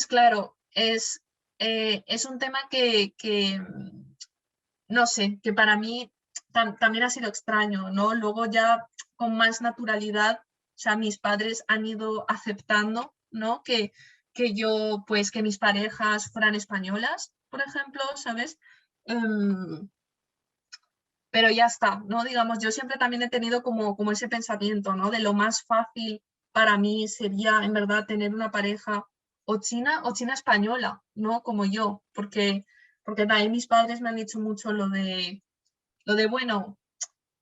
claro, es un tema que no sé, que para mí también ha sido extraño, ¿no? Luego ya con más naturalidad, o sea, mis padres han ido aceptando, ¿no? Que yo, pues, que mis parejas fueran españolas, por ejemplo, ¿sabes? Pero ya está, ¿no? Digamos, yo siempre también he tenido como ese pensamiento, ¿no? De lo más fácil para mí sería, en verdad, tener una pareja o china española, ¿no? Como yo, porque también mis padres me han dicho mucho lo de bueno,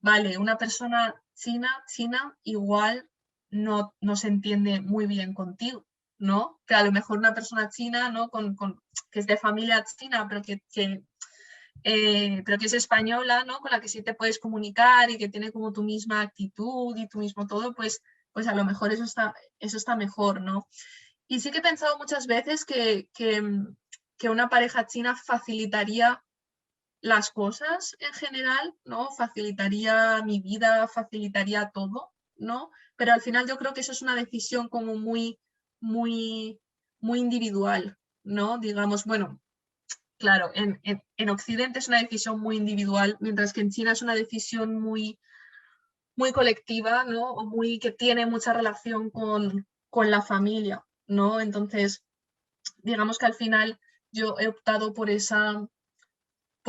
vale, una persona china igual no se entiende muy bien contigo, ¿no? Que a lo mejor una persona china, ¿no? Que es de familia china, pero que es española, ¿no? Con la que sí te puedes comunicar y que tiene como tu misma actitud y tu mismo todo, pues a lo mejor eso está mejor, ¿no? Y sí que he pensado muchas veces que una pareja china facilitaría las cosas en general, ¿no? Facilitaría mi vida, facilitaría todo, ¿no? Pero al final yo creo que eso es una decisión como muy, muy, muy individual, ¿no? Digamos, bueno, claro, en Occidente es una decisión muy individual, mientras que en China es una decisión muy, muy colectiva, ¿no? O muy que tiene mucha relación con la familia, ¿no? Entonces, digamos que al final yo he optado por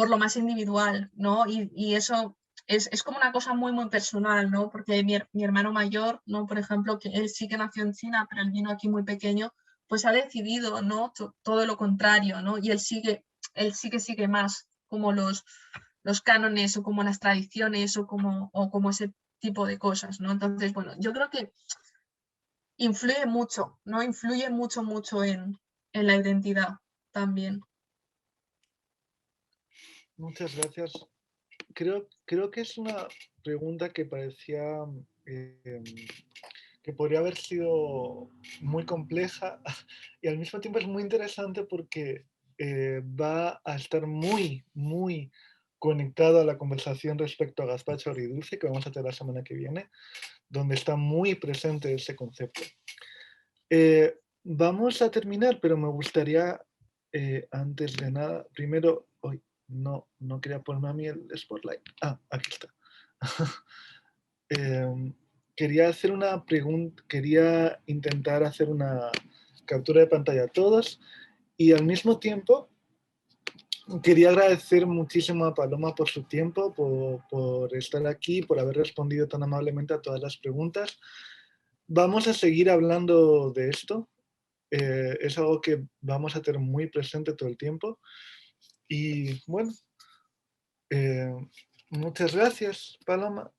lo más individual, ¿no? Y eso es como una cosa muy, muy personal, ¿no? Porque mi hermano mayor, ¿no? Por ejemplo, que él sí que nació en China, pero él vino aquí muy pequeño, pues ha decidido, ¿no? Todo lo contrario, ¿no? Y él sí que sigue más como los cánones o como las tradiciones o como ese tipo de cosas, ¿no? Entonces, bueno, yo creo que influye mucho, ¿no? Influye mucho, mucho en la identidad también. Muchas gracias. Creo que es una pregunta que parecía que podría haber sido muy compleja y al mismo tiempo es muy interesante porque va a estar muy, muy conectado a la conversación respecto a gazpacho agridulce que vamos a tener la semana que viene, donde está muy presente ese concepto. Vamos a terminar, pero me gustaría, antes de nada, primero, hoy no quería ponerme a mí el spotlight. Aquí está. Quería hacer una pregunta, quería intentar hacer una captura de pantalla a todos y al mismo tiempo quería agradecer muchísimo a Paloma por su tiempo, por estar aquí, por haber respondido tan amablemente a todas las preguntas. Vamos a seguir hablando de esto. Es algo que vamos a tener muy presente todo el tiempo. Y bueno, muchas gracias, Paloma.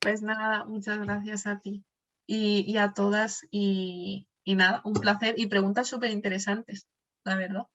Pues nada, muchas gracias a ti y a todas y nada, un placer y preguntas súper interesantes, la verdad.